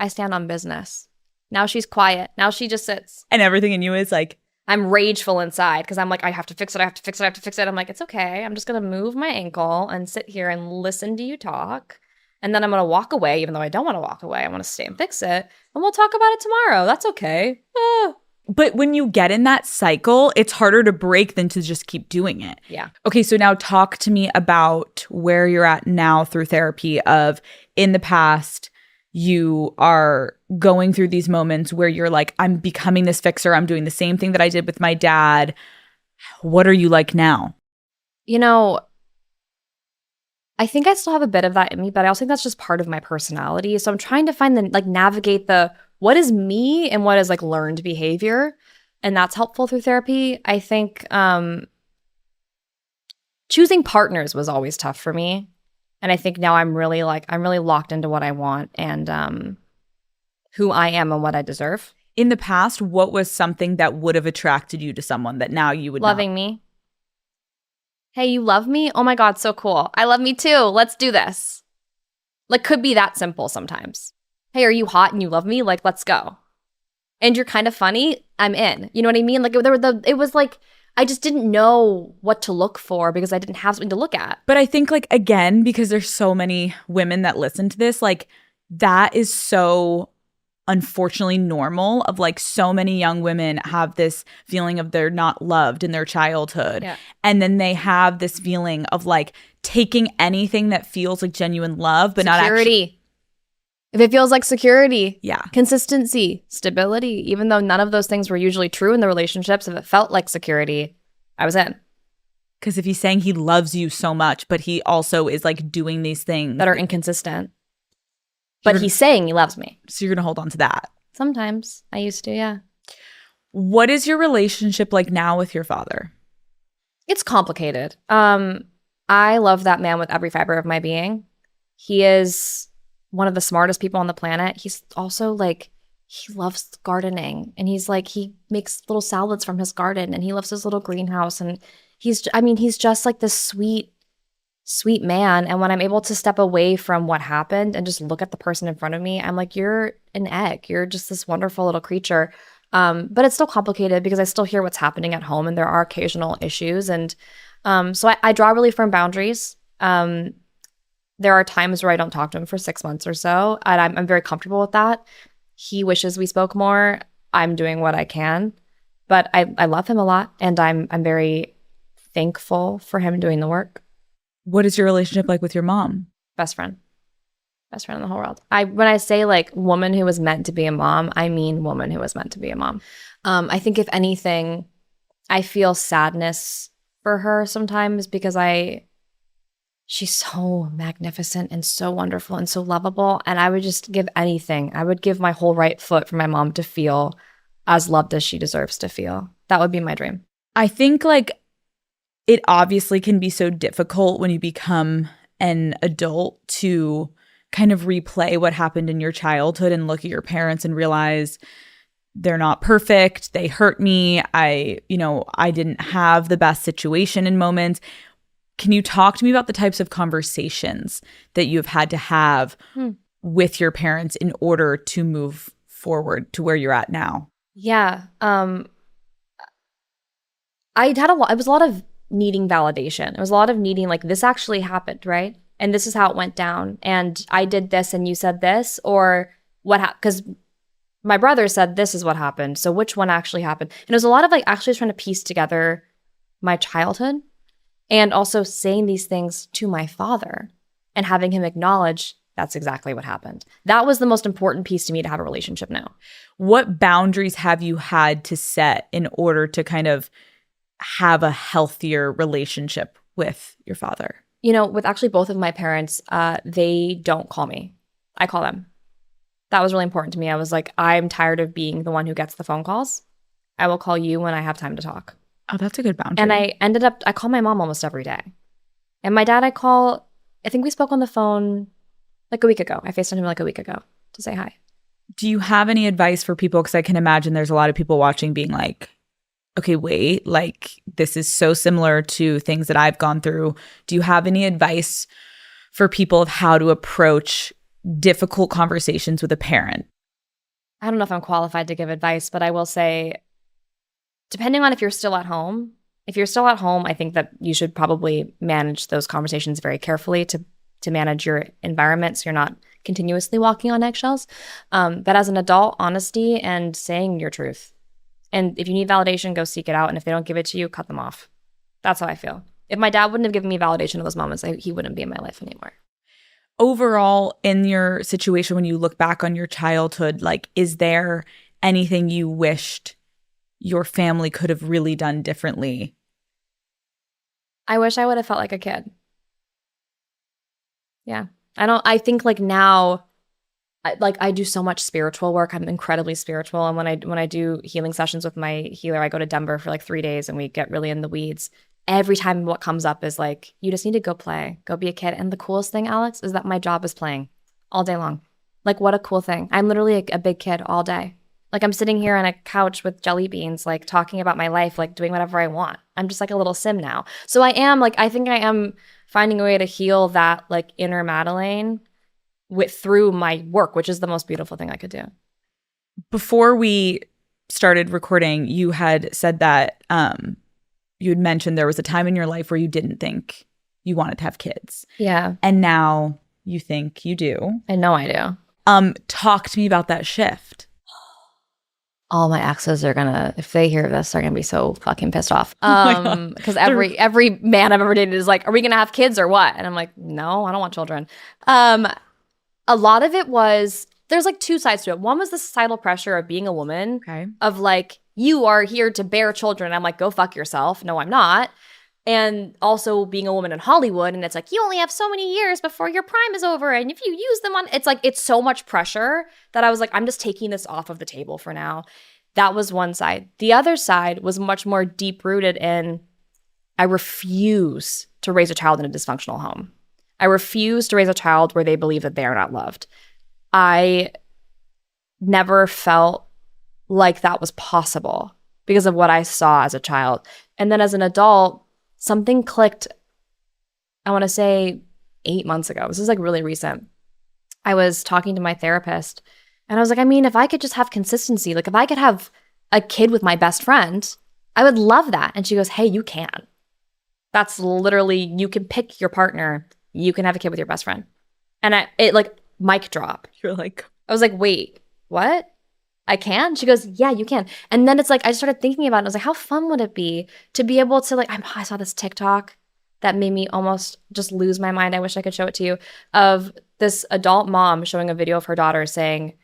I stand on business. Now she's quiet. Now she just sits. And everything in you is like, I'm rageful inside because I'm like, I have to fix it. I have to fix it. I have to fix it. I'm like, it's okay. I'm just going to move my ankle and sit here and listen to you talk. And then I'm going to walk away, even though I don't want to walk away. I want to stay and fix it. And we'll talk about it tomorrow. That's okay. But when you get in that cycle, it's harder to break than to just keep doing it. Yeah. Okay, so now talk to me about where you're at now through therapy of in the past, you are going through these moments where you're like, I'm becoming this fixer. I'm doing the same thing that I did with my dad. What are you like now? You know, I think I still have a bit of that in me, but I also think that's just part of my personality. So I'm trying to find navigate the what is me and what is like learned behavior. And that's helpful through therapy. I think choosing partners was always tough for me. And I think now I'm really locked into what I want and who I am and what I deserve. In the past, what was something that would have attracted you to someone that now you would Loving me. Hey, you love me? Oh my God, so cool. I love me too. Let's do this. Like, could be that simple sometimes. Hey, are you hot and you love me? Like, let's go. And you're kind of funny? I'm in. You know what I mean? Like, it was like, I just didn't know what to look for because I didn't have something to look at. But I think, like, again, because there's so many women that listen to this, like, that is so unfortunately normal of like so many young women have this feeling of they're not loved in their childhood. Yeah. And then they have this feeling of like taking anything that feels like genuine love, but not actually. Security. If it feels like security. Yeah. Consistency, stability, even though none of those things were usually true in the relationships, if it felt like security, I was in. Because if he's saying he loves you so much, but he also is like doing these things that are inconsistent. But he's saying he loves me. So you're going to hold on to that. Sometimes. I used to, yeah. What is your relationship like now with your father? It's complicated. I love that man with every fiber of my being. He is one of the smartest people on the planet. He's also like, he loves gardening. And he's like, he makes little salads from his garden. And he loves his little greenhouse. And he's just like this sweet man. And when I'm able to step away from what happened and just look at the person in front of me, I'm like, you're an egg. You're just this wonderful little creature. But it's still complicated because I still hear what's happening at home and there are occasional issues. And so I draw really firm boundaries. There are times where I don't talk to him for 6 months or so. And I'm very comfortable with that. He wishes we spoke more. I'm doing what I can. But I love him a lot. And I'm very thankful for him doing the work. What is your relationship like with your mom? Best friend in the whole world. When I say like woman who was meant to be a mom, I mean woman who was meant to be a mom. I think if anything, I feel sadness for her sometimes because she's so magnificent and so wonderful and so lovable. And I would just give anything. I would give my whole right foot for my mom to feel as loved as she deserves to feel. That would be my dream. I think like it obviously can be so difficult when you become an adult to kind of replay what happened in your childhood and look at your parents and realize they're not perfect. They hurt me. I didn't have the best situation in moments. Can you talk to me about the types of conversations that you've had to have with your parents in order to move forward to where you're at now? Yeah. It was a lot of needing validation. It was a lot of needing like, this actually happened, right? And this is how it went down. And I did this and you said this, or what happened? Because my brother said this is what happened. So which one actually happened? And it was a lot of like actually trying to piece together my childhood and also saying these things to my father and having him acknowledge that's exactly what happened. That was the most important piece to me to have a relationship now. What boundaries have you had to set in order to kind of have a healthier relationship with your father? You know, with actually both of my parents, they don't call me. I call them. That was really important to me. I was like, I'm tired of being the one who gets the phone calls. I will call you when I have time to talk. Oh, that's a good boundary. And I call my mom almost every day. And my dad, I think we spoke on the phone like a week ago. I FaceTimed him like a week ago to say hi. Do you have any advice for people? Because I can imagine there's a lot of people watching being like, okay, wait, like this is so similar to things that I've gone through. Do you have any advice for people of how to approach difficult conversations with a parent? I don't know if I'm qualified to give advice, but I will say, depending on if you're still at home, I think that you should probably manage those conversations very carefully to manage your environment so you're not continuously walking on eggshells. But as an adult, honesty and saying your truth. And if you need validation, go seek it out. And if they don't give it to you, cut them off. That's how I feel. If my dad wouldn't have given me validation in those moments, he wouldn't be in my life anymore. Overall, in your situation, when you look back on your childhood, like, is there anything you wished your family could have really done differently? I wish I would have felt like a kid. Yeah. I think like now, I do so much spiritual work. I'm incredibly spiritual. And when I do healing sessions with my healer, I go to Denver for like 3 days and we get really in the weeds. Every time what comes up is like, you just need to go play, go be a kid. And the coolest thing, Alex, is that my job is playing all day long. Like, what a cool thing. I'm literally a big kid all day. Like, I'm sitting here on a couch with jelly beans, like talking about my life, like doing whatever I want. I'm just like a little sim now. So I think I am finding a way to heal that like inner Madelaine through my work, which is the most beautiful thing I could do. Before we started recording, you had said that you had mentioned there was a time in your life where you didn't think you wanted to have kids. Yeah. And now you think you do. I know I do. Talk to me about that shift. All my exes are gonna, if they hear this, they're gonna be so fucking pissed off. Because every man I've ever dated is like, are we gonna have kids or what? And I'm like, no, I don't want children. A lot of it was, there's like two sides to it. One was the societal pressure of being a woman, of like, you are here to bear children. I'm like, go fuck yourself. No, I'm not. And also being a woman in Hollywood, and it's like, you only have so many years before your prime is over, and if you use them on, it's like, it's so much pressure that I was like, I'm just taking this off of the table for now. That was one side. The other side was much more deep-rooted in, I refuse to raise a child in a dysfunctional home. I refuse to raise a child where they believe that they are not loved. I never felt like that was possible because of what I saw as a child. And then as an adult, something clicked, I want to say 8 months ago. This is like really recent. I was talking to my therapist and I was like, I mean, if I could just have consistency, like if I could have a kid with my best friend, I would love that. And she goes, hey, you can. That's literally, you can pick your partner. You can have a kid with your best friend. And it like mic drop. You're like, I was like, wait, what? I can? She goes, yeah, you can. And then it's like, I started thinking about it. I was like, how fun would it be to be able to like, I saw this TikTok that made me almost just lose my mind. I wish I could show it to you, of this adult mom showing a video of her daughter saying,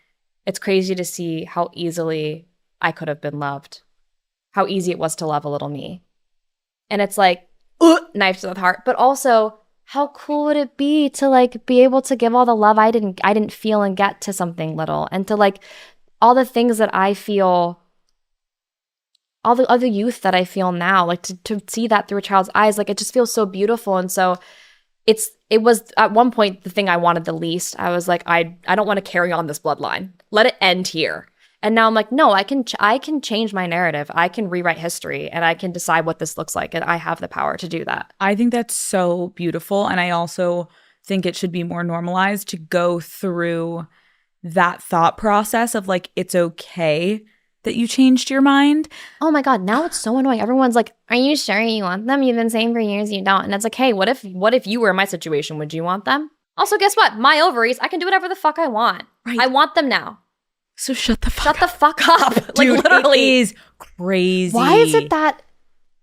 it's crazy to see how easily I could have been loved, how easy it was to love a little me. And it's like, knife to the heart, but also how cool would it be to like be able to give all the love I didn't feel and get to something little, and to like all the things that I feel, all the other youth that I feel now, like to see that through a child's eyes, like it just feels so beautiful. And so it was at one point the thing I wanted the least. I was like, I don't want to carry on this bloodline. Let it end here. And now I'm like, no, I can change my narrative. I can rewrite history and I can decide what this looks like. And I have the power to do that. I think that's so beautiful. And I also think it should be more normalized to go through that thought process of like, it's okay that you changed your mind. Oh my God, now it's so annoying. Everyone's like, are you sure you want them? You've been saying for years you don't. And it's like, hey, what if you were in my situation? Would you want them? Also, guess what? My ovaries, I can do whatever the fuck I want. Right. I want them now. So shut the fuck up. Like, dude, literally. it is crazy. Why is it that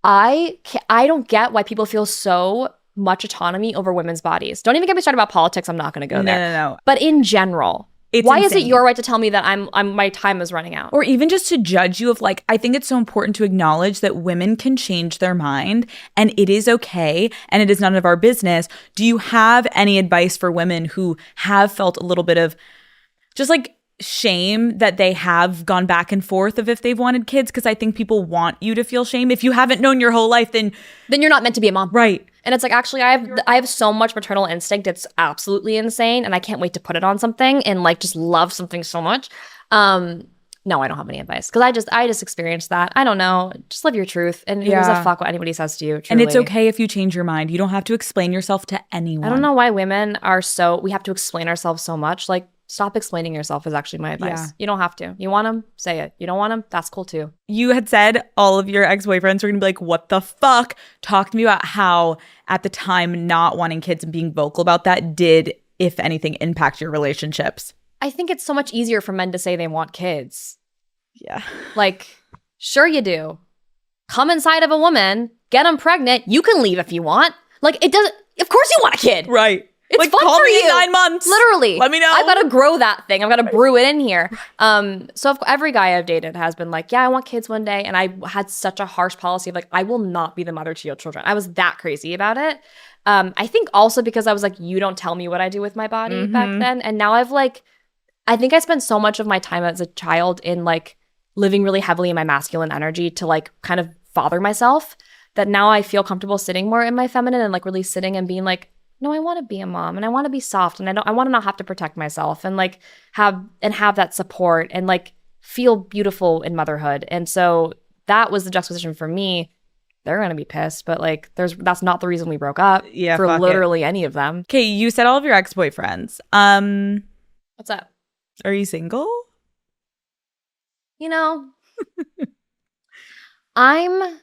I don't get why people feel so much autonomy over women's bodies? Don't even get me started about politics. I'm not going to go there. No. But in general, it's why insane. is it your right to tell me that I'm my time is running out? Or even just to judge you of like, I think it's so important to acknowledge that women can change their mind and it is okay and it is none of our business. Do you have any advice for women who have felt a little bit of just like shame that they have gone back and forth of if they've wanted kids? Because I think people want you to feel shame. If you haven't known your whole life, then you're not meant to be a mom. Right. And it's like, actually, I have so much maternal instinct. It's absolutely insane. And I can't wait to put it on something and like just love something so much. No, I don't have any advice because I just experienced that. I don't know. Just live your truth. And who gives a fuck what anybody says to you? Truly. And it's okay if you change your mind. You don't have to explain yourself to anyone. I don't know why women are we have to explain ourselves so much. Like, stop explaining yourself is actually my advice. Yeah. You don't have to. You want them? Say it. You don't want them? That's cool too. You had said all of your ex-boyfriends were going to be like, what the fuck? Talk to me about how at the time not wanting kids and being vocal about that did, if anything, impact your relationships. I think it's so much easier for men to say they want kids. Yeah. Like, sure you do. Come inside of a woman, get them pregnant. You can leave if you want. Like, it doesn't, of course you want a kid. Right. It's like, fun call for me you. in 9 months. Literally. Let me know. I've got to grow that thing. I've got to brew it in here. So every guy I've dated has been like, yeah, I want kids one day. And I had such a harsh policy of like, I will not be the mother to your children. I was that crazy about it. I think also because I was like, you don't tell me what I do with my body back then. And now I think I spent so much of my time as a child in like living really heavily in my masculine energy to like kind of father myself that now I feel comfortable sitting more in my feminine and like really sitting and being like, no, I want to be a mom and I want to be soft and I want to not have to protect myself and like have that support and like feel beautiful in motherhood. And so that was the juxtaposition for me. They're going to be pissed, but like that's not the reason we broke up for literally any of them. Okay, you said all of your ex-boyfriends. What's up? Are you single? You know, I'm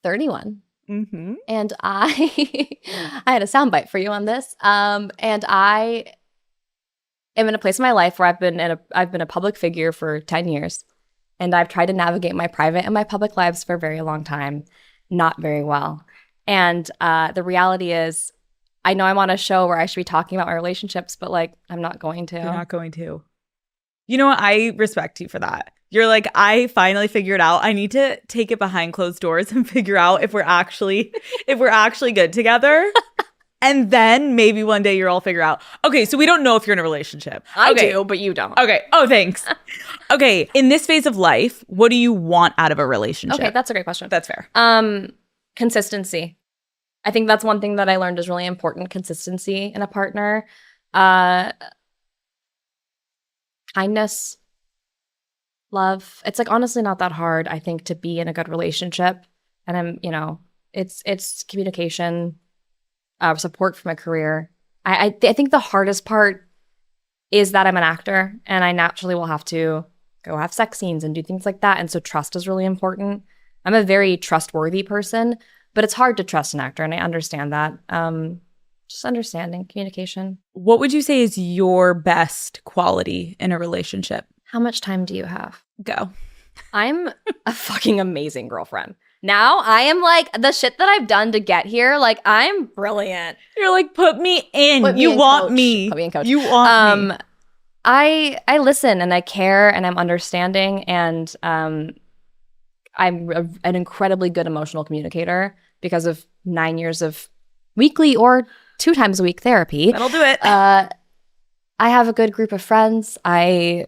31. Mm-hmm. And I had a soundbite for you on this. And I am in a place in my life where I've been a public figure for 10 years. And I've tried to navigate my private and my public lives for a very long time, not very well. And the reality is, I know I'm on a show where I should be talking about my relationships, but like, I'm not going to. You're not going to. You know what? I respect you for that. You're like, I finally figured out I need to take it behind closed doors and figure out if we're actually good together. And then maybe one day you'll all figure out. Okay, so we don't know if you're in a relationship. I do, but you don't. Okay. Oh, thanks. Okay. In this phase of life, what do you want out of a relationship? Okay, that's a great question. That's fair. Consistency. I think that's one thing that I learned is really important. Consistency in a partner. Kindness. Love. It's like honestly not that hard, I think, to be in a good relationship. And it's communication, support from a career. I think the hardest part is that I'm an actor and I naturally will have to go have sex scenes and do things like that. And so trust is really important. I'm a very trustworthy person, but it's hard to trust an actor, and I understand that. Just understanding, communication. What would you say is your best quality in a relationship? How much time do you have? Go. I'm a fucking amazing girlfriend. Now I am like, the shit that I've done to get here, like I'm brilliant. You're like, put me in. Put me you in, want coach. me. Put me in, coach. You want me. I listen and I care and I'm understanding and I'm an incredibly good emotional communicator because of 9 years of weekly or 2 times a week therapy. That'll do it. I have a good group of friends. I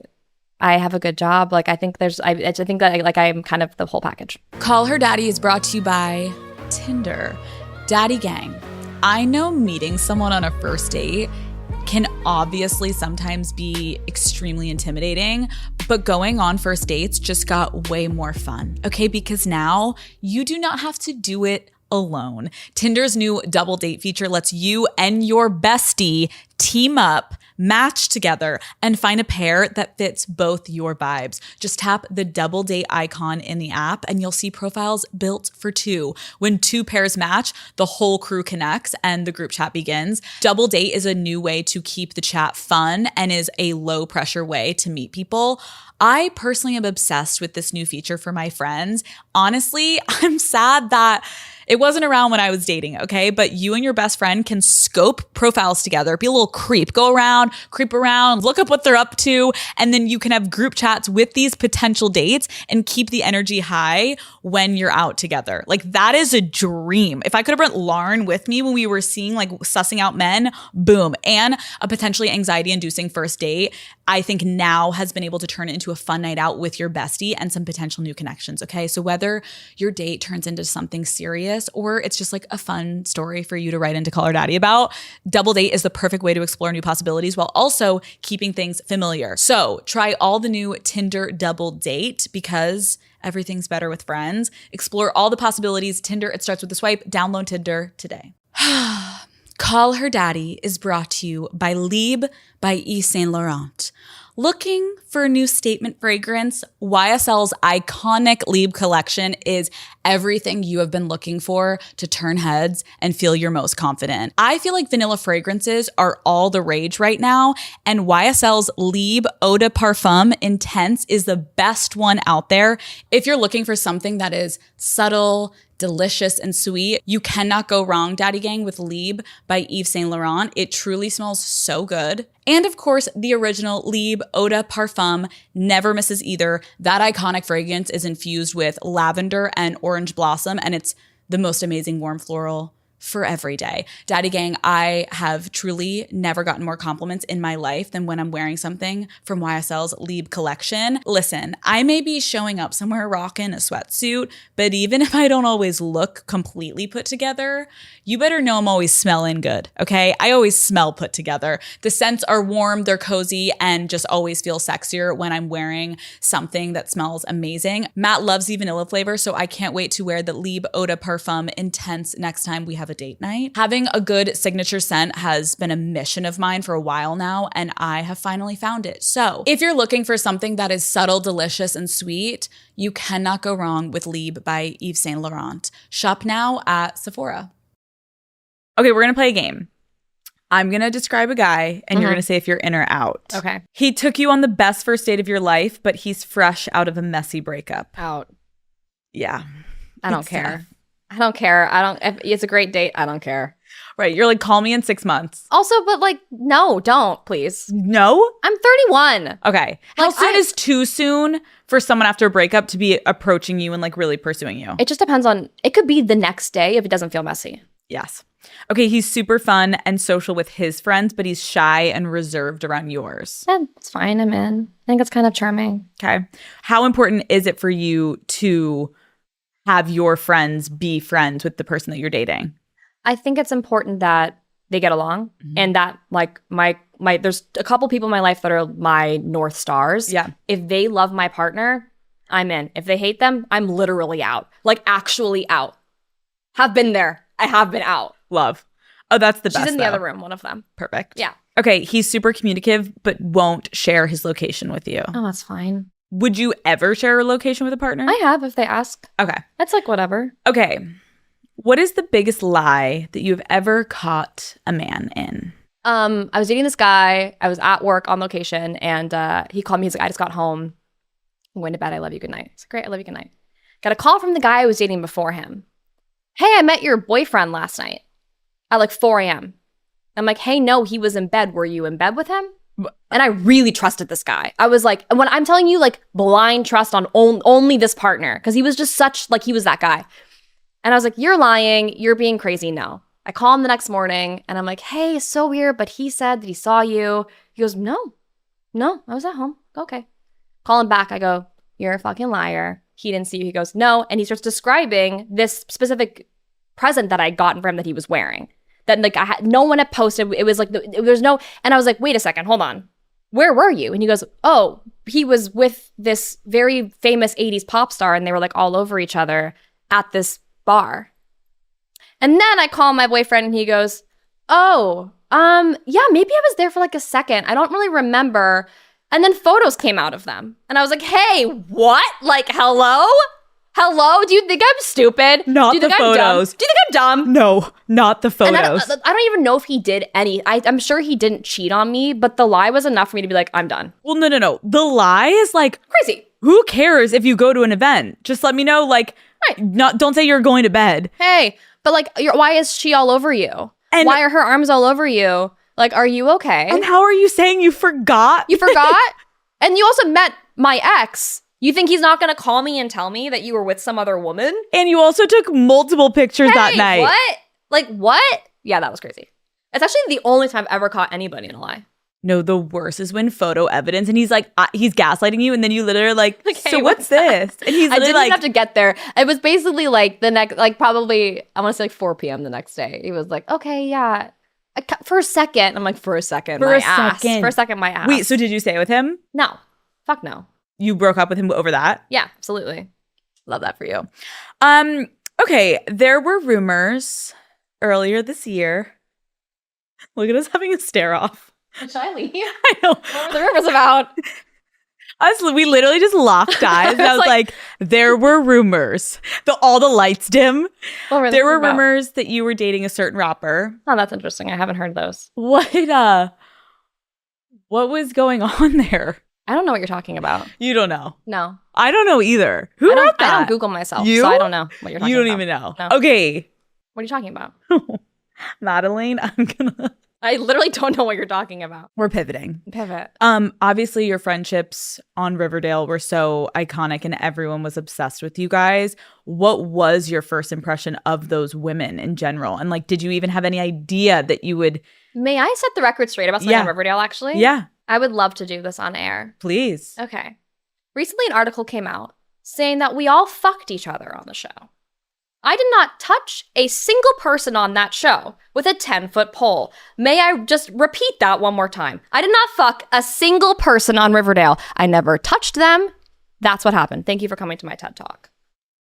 have a good job. Like I think that like I'm kind of the whole package. Call Her Daddy is brought to you by Tinder. Daddy Gang. I know meeting someone on a first date can obviously sometimes be extremely intimidating, but going on first dates just got way more fun, okay? Because now you do not have to do it alone. Tinder's new double date feature lets you and your bestie team up, match together, and find a pair that fits both your vibes. Just tap the double date icon in the app and you'll see profiles built for 2. When 2 pairs match, the whole crew connects and the group chat begins. Double date is a new way to keep the chat fun and is a low pressure way to meet people. I personally am obsessed with this new feature for my friends. Honestly, I'm sad that It wasn't around when I was dating, okay? But you and your best friend can scope profiles together, be a little creep, go around, creep around, look up what they're up to, and then you can have group chats with these potential dates and keep the energy high when you're out together. Like that is a dream. If I could have brought Lauren with me when we were seeing like sussing out men, boom. And a potentially anxiety inducing first date, I think now has been able to turn it into a fun night out with your bestie and some potential new connections, okay? So whether your date turns into something serious or it's just like a fun story for you to write into Call Her Daddy about, double date is the perfect way to explore new possibilities while also keeping things familiar. So try all the new Tinder double date because everything's better with friends. Explore all the possibilities. Tinder, it starts with a swipe. Download Tinder today. Call Her Daddy is brought to you by Libre by Yves Saint Laurent. Looking for a new statement fragrance? YSL's iconic Libre collection is everything you have been looking for to turn heads and feel your most confident. I feel like vanilla fragrances are all the rage right now, and YSL's Libre Eau de Parfum Intense is the best one out there. If you're looking for something that is subtle, delicious, and sweet, you cannot go wrong, Daddy Gang, with Libre by Yves Saint Laurent. It truly smells so good. And of course, the original Libre Eau de Parfum never misses either. That iconic fragrance is infused with lavender and orange blossom, and it's the most amazing warm floral for every day. Daddy Gang, I have truly never gotten more compliments in my life than when I'm wearing something from YSL's Libre collection. Listen, I may be showing up somewhere rocking a sweatsuit, but even if I don't always look completely put together, you better know I'm always smelling good, okay? I always smell put together. The scents are warm, they're cozy, and just always feel sexier when I'm wearing something that smells amazing. Matt loves the vanilla flavor, so I can't wait to wear the Libre Eau de Parfum Intense next time we have a date night. Having a good signature scent has been a mission of mine for a while now, and I have finally found it. So if you're looking for something that is subtle, delicious, and sweet, you cannot go wrong with Libre by Yves Saint Laurent. Shop now at Sephora. Okay, we're going to play a game. I'm going to describe a guy, and you're going to say if you're in or out. Okay. He took you on the best first date of your life, but he's fresh out of a messy breakup. Out. Yeah. I don't care. I don't care. If it's a great date, I don't care. Right. You're like, call me in 6 months. Also, but like, no, don't, please. No? I'm 31. Okay. How soon is too soon for someone after a breakup to be approaching you and like really pursuing you? It just depends on, it could be the next day if it doesn't feel messy. Yes. Okay, he's super fun and social with his friends, but he's shy and reserved around yours. Yeah, it's fine. I'm in. I think it's kind of charming. Okay. How important is it for you to have your friends be friends with the person that you're dating? I think it's important that they get along and that like my there's a couple people in my life that are my North Stars. Yeah. If they love my partner, I'm in. If they hate them, I'm literally out. Like actually out. Have been there. I have been out. Love. Oh, that's the best. She's in the though. other room, one of them. Perfect. Yeah. Okay, he's super communicative, but won't share his location with you. Oh, that's fine. Would you ever share a location with a partner? I have if they ask. Okay. That's like whatever. Okay. What is the biggest lie that you've ever caught a man in? I was dating this guy. I was at work on location, and he called me. He's like, I just got home. I'm going to bed. I love you. Good night. It's great. I love you. Good night. Got a call from the guy I was dating before him. Hey, I met your boyfriend last night at like 4 a.m. I'm like, hey, no, he was in bed. Were you in bed with him? And I really trusted this guy. I was like, when I'm telling you, like blind trust on only this partner, because he was just such, like he was that guy. And I was like, you're lying. You're being crazy. No. I call him the next morning and I'm like, hey, it's so weird, but he said that he saw you. He goes, no, I was at home. Okay. Call him back. I go, you're a fucking liar. He didn't see you. He goes, no. And he starts describing this specific present that I'd gotten for him that he was wearing. That like no one had posted. It was like, there's no, and I was like, wait a second, hold on. Where were you? And he goes, oh, he was with this very famous 80s pop star and they were like all over each other at this bar. And then I call my boyfriend and he goes, oh, yeah, maybe I was there for like a second. I don't really remember. And then photos came out of them. And I was like, hey, what? Like, hello? Hello? Do you think I'm stupid? Not Do you the think I'm dumb? photos. Do you think I'm dumb? No, not the photos. And I don't even know if he did any. I'm sure he didn't cheat on me, but the lie was enough for me to be like, I'm done. Well, no. The lie is like Crazy. who cares if you go to an event? Just let me know, like, don't say you're going to bed. Hey, but like, why is she all over you? And why are her arms all over you? Like, are you okay? And how are you saying you forgot? You forgot? And you also met my ex. You think he's not going to call me and tell me that you were with some other woman? And you also took multiple pictures that night. What? Like, what? Yeah, that was crazy. It's actually the only time I've ever caught anybody in a lie. No, the worst is when photo evidence and he's like, he's gaslighting you. And then you literally are like, Okay, so what's this? And he's I literally didn't like, even have to get there. It was basically like the next, like probably, I want to say like 4 p.m. the next day. He was like, okay, yeah. For a second. I'm like, for a second, my ass. For a second, my ass. Wait, so did you stay with him? No. Fuck no. You broke up with him over that? Yeah, absolutely. Love that for you. Okay, there were rumors earlier this year. Look at us having a stare off. Should I leave? I know. What were the rumors about? We literally just locked eyes. And I was like, there were rumors. All the lights dim. There were rumors that you were dating a certain rapper. Oh, that's interesting. I haven't heard those. What was going on there? I don't know what you're talking about. You don't know. No. I don't know either. Who wrote that? I don't Google myself, You? so I don't know what you're talking about. You don't even know. No. Okay. What are you talking about? Madelaine, I literally don't know what you're talking about. We're pivoting. Pivot. Obviously your friendships on Riverdale were so iconic and everyone was obsessed with you guys. What was your first impression of those women in general? And like, did you even have any idea that you would... May I set the record straight about something on Riverdale, actually? Yeah. I would love to do this on air. Please. Okay. Recently, an article came out saying that we all fucked each other on the show. I did not touch a single person on that show with a 10-foot pole. May I just repeat that one more time? I did not fuck a single person on Riverdale. I never touched them. That's what happened. Thank you for coming to my TED Talk.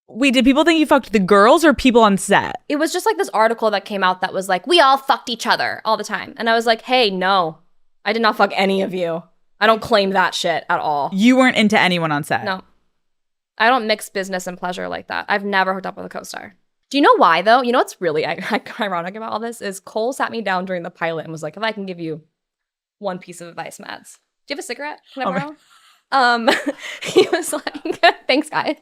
Wait, did people think you fucked the girls or people on set? It was just like this article that came out that was like, we all fucked each other all the time. And I was like, hey, no, I did not fuck any of you. I don't claim that shit at all. You weren't into anyone on set? No. I don't mix business and pleasure like that. I've never hooked up with a co-star. Do you know why, though? You know what's really ironic about all this is Cole sat me down during the pilot and was like, if I can give you one piece of advice, Mads. Do you have a cigarette? Can I borrow? He was like, thanks, guys.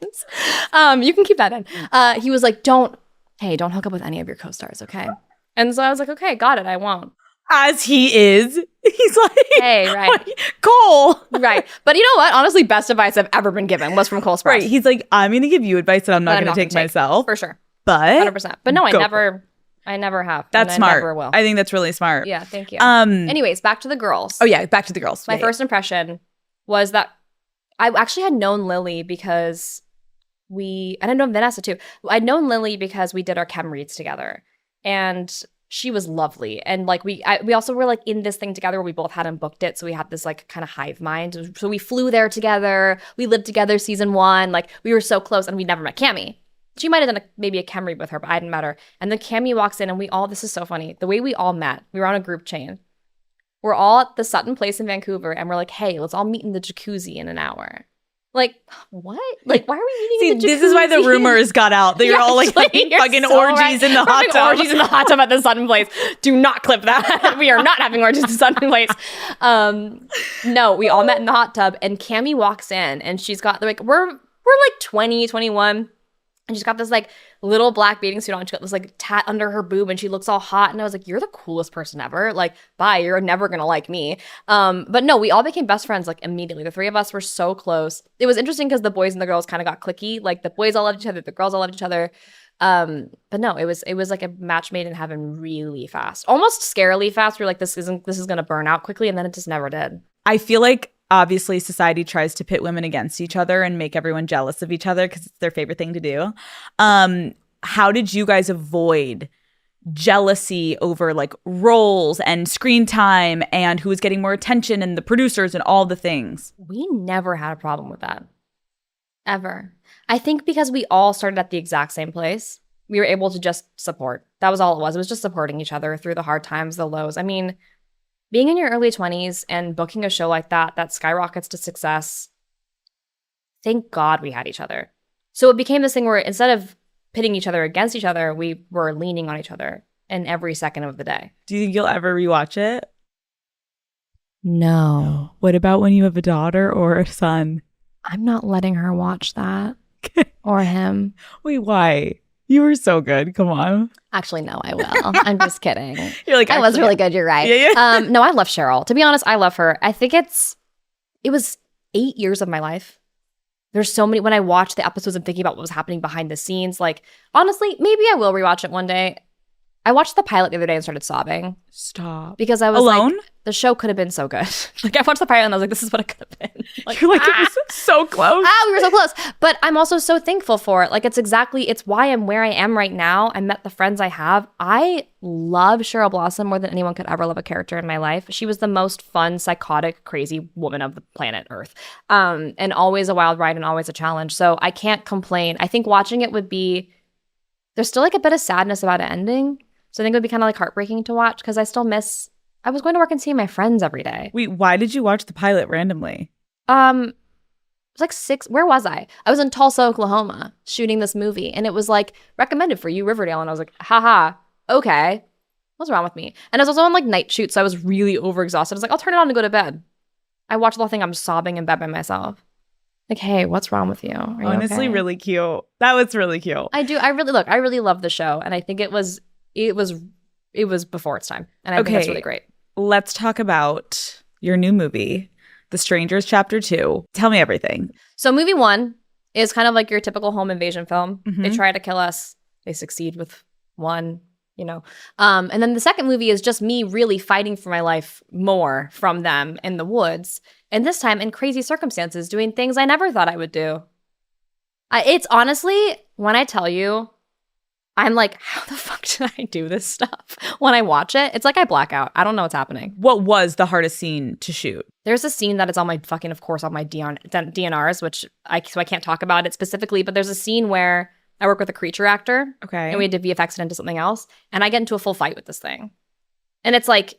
You can keep that in. He was like, don't hook up with any of your co-stars, okay? And so I was like, okay, got it, I won't. As he is. He's like, hey, right. Cole. Right. But you know what? Honestly, best advice I've ever been given was from Cole Sprouse. Right. He's like, I'm going to give you advice that I'm not going to take myself. For sure. But 100%. But no, I never have. That's smart. I never will. I think that's really smart. Yeah, thank you. Anyways, back to the girls. Oh yeah, back to the girls. My first impression was that I actually had known Lily because and I know Vanessa too. I'd known Lily because we did our chem reads together. And she was lovely. And like we also were like in this thing together where we both hadn't booked it. So we had this like kind of hive mind. So we flew there together. We lived together season 1. Like we were so close and we never met Cammie. She might have done maybe a chem read with her, but I didn't met her. And then Cammie walks in and this is so funny. The way we all met, we were on a group chain. We're all at the Sutton Place in Vancouver and we're like, hey, let's all meet in the jacuzzi in an hour. Like, what? Like, why are we meeting in the jacuzzi? This is why the rumors got out that you're all like having fucking orgies in the hot tub. Orgies in the hot tub at the Sutton Place. Do not clip that. We are not having orgies in the Sutton Place. No, we all met in the hot tub and Cammie walks in and she's got like, we're like 20, 21. And she's got this like little black bathing suit on. She got this like tat under her boob and she looks all hot. And I was like, you're the coolest person ever. Like, bye, you're never going to like me. But no, we all became best friends like immediately. The 3 of us were so close. It was interesting because the boys and the girls kind of got cliquey. Like the boys all loved each other. The girls all loved each other. But no, it was like a match made in heaven really fast. Almost scarily fast. We were like, this is going to burn out quickly. And then it just never did. I feel like obviously society tries to pit women against each other and make everyone jealous of each other because it's their favorite thing to do. How did you guys avoid jealousy over like roles and screen time and who was getting more attention and the producers and all the things? We never had a problem with that. Ever. I think because we all started at the exact same place, we were able to just support. That was all it was. It was just supporting each other through the hard times, the lows. I mean, being in your early 20s and booking a show like that skyrockets to success, thank God we had each other. So it became this thing where instead of pitting each other against each other, we were leaning on each other in every second of the day. Do you think you'll ever rewatch it? No. What about when you have a daughter or a son? I'm not letting her watch that or him. Wait, why? You were so good. Come on. Actually, no, I will. I'm just kidding. You're like, I was actually, really good. You're right. Yeah. No, I love Cheryl. To be honest, I love her. I think it was 8 years of my life. There's so many, when I watch the episodes, I'm thinking about what was happening behind the scenes. Like, honestly, maybe I will rewatch it one day. I watched the pilot the other day and started sobbing. Stop. Because I was Alone? like, the show could have been so good. Like, I watched the pilot and I was like, this is what it could have been. Like, You're like, it was so close. we were so close. But I'm also so thankful for it. Like, it's why I'm where I am right now. I met the friends I have. I love Cheryl Blossom more than anyone could ever love a character in my life. She was the most fun, psychotic, crazy woman of the planet Earth. And always a wild ride and always a challenge. So I can't complain. I think watching it would be, there's still like a bit of sadness about it ending. So I think it would be kind of like heartbreaking to watch because I was going to work and seeing my friends every day. Wait, why did you watch the pilot randomly? It was like where was I? I was in Tulsa, Oklahoma shooting this movie and it was like recommended for you, Riverdale. And I was like, haha, okay. What's wrong with me? And I was also on like night shoot. So I was really overexhausted. I was like, I'll turn it on to go to bed. I watched the whole thing. I'm sobbing in bed by myself. Like, hey, what's wrong with you? Are you Honestly, okay? really cute. That was really cute. I really love the show. And I think it was before its time. And I think that's really great. Let's talk about your new movie, The Strangers Chapter 2. Tell me everything. So movie 1 is kind of like your typical home invasion film. Mhm. They try to kill us. They succeed with one, you know. And then the second movie is just me really fighting for my life more from them in the woods. And this time in crazy circumstances, doing things I never thought I would do. It's honestly, when I tell you, I'm like, how the fuck did I do this stuff? When I watch it, it's like I black out. I don't know what's happening. What was the hardest scene to shoot? There's a scene that is on my fucking, of course, on my DNRs, which I can't talk about it specifically, but there's a scene where I work with a creature actor. Okay. And we had to VFX it into something else. And I get into a full fight with this thing. And it's like,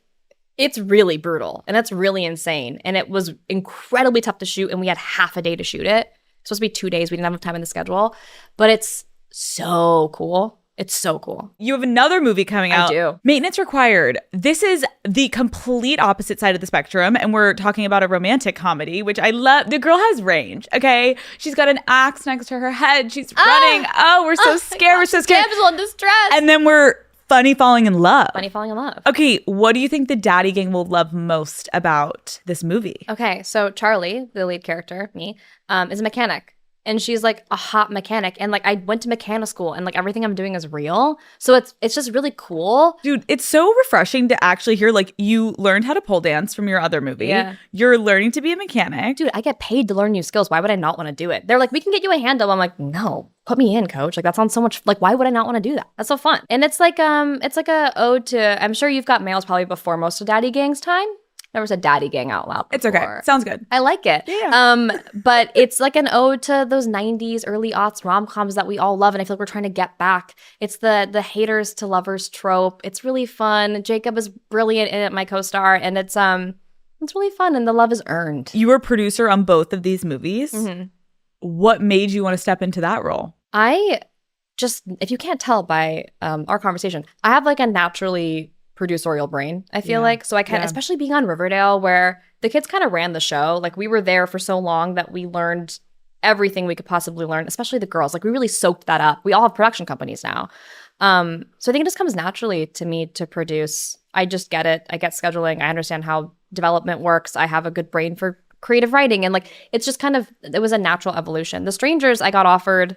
it's really brutal and it's really insane. And it was incredibly tough to shoot. And we had half a day to shoot it. It's supposed to be 2 days. We didn't have enough time in the schedule. But it's so cool. It's so cool. You have another movie coming out. I do. Maintenance Required. This is the complete opposite side of the spectrum. And we're talking about a romantic comedy, which I love. The girl has range, okay? She's got an axe next to her head. She's running. Oh, we're so scared. We're so scared. Damsel in distress. And then we're funny falling in love. Funny falling in love. Okay, what do you think the daddy gang will love most about this movie? Okay, so Charlie, the lead character, me, is a mechanic. And she's like a hot mechanic. And like I went to mechanic school and like everything I'm doing is real. So it's just really cool. Dude, it's so refreshing to actually hear like you learned how to pole dance from your other movie. Yeah. You're learning to be a mechanic. Dude, I get paid to learn new skills. Why would I not want to do it? They're like, we can get you a handle. I'm like, no, put me in, coach. Like that sounds so much like, why would I not want to do that? That's so fun. And it's like a ode to, I'm sure you've got mails probably before most of Daddy Gang's time. Never said Daddy Gang out loud before. It's okay. Sounds good. I like it. Yeah. But it's like an ode to those 90s, early aughts rom-coms that we all love. And I feel like we're trying to get back. It's the haters to lovers trope. It's really fun. Jacob is brilliant in it, my co-star. And it's really fun. And the love is earned. You were a producer on both of these movies. Mm-hmm. What made you want to step into that role? I just, if you can't tell by our conversation, I have like a naturally producerial brain, I feel like. So I can, especially being on Riverdale where the kids kind of ran the show. Like we were there for so long that we learned everything we could possibly learn, especially the girls. Like we really soaked that up. We all have production companies now. So I think it just comes naturally to me to produce. I just get it. I get scheduling. I understand how development works. I have a good brain for creative writing. And like, it's just kind of, it was a natural evolution. The Strangers, I got offered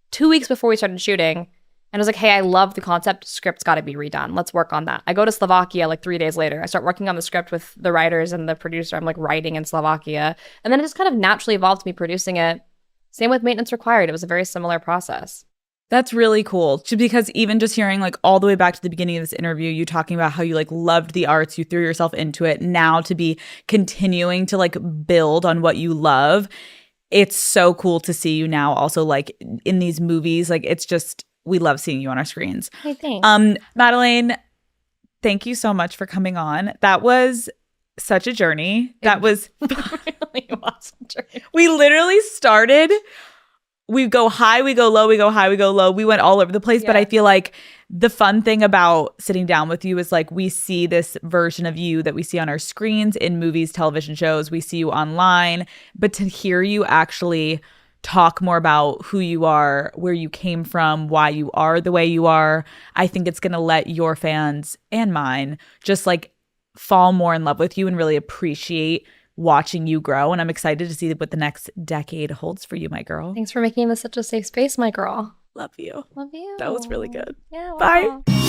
2 weeks before we started shooting. And I was like, hey, I love the concept. Script's got to be redone. Let's work on that. I go to Slovakia like 3 days later. I start working on the script with the writers and the producer. I'm like writing in Slovakia. And then it just kind of naturally evolved to me producing it. Same with Maintenance Required. It was a very similar process. That's really cool. Because even just hearing like all the way back to the beginning of this interview, you talking about how you like loved the arts, you threw yourself into it. Now to be continuing to like build on what you love. It's so cool to see you now also like in these movies. Like it's just, we love seeing you on our screens. Hey, thanks. Madelaine, thank you so much for coming on. That was such a journey. That was really was a journey. We literally started we go high, we go low, we go high, we go low. We went all over the place. But I feel like the fun thing about sitting down with you is like we see this version of you that we see on our screens in movies, television shows. We see you online. But to hear you actually talk more about who you are, where you came from, why you are the way you are, I think it's going to let your fans and mine just like fall more in love with you and really appreciate watching you grow. And I'm excited to see what the next decade holds for you, my girl. Thanks for making this such a safe space, my girl. Love you. Love you. That was really good. Yeah. Bye. Wow.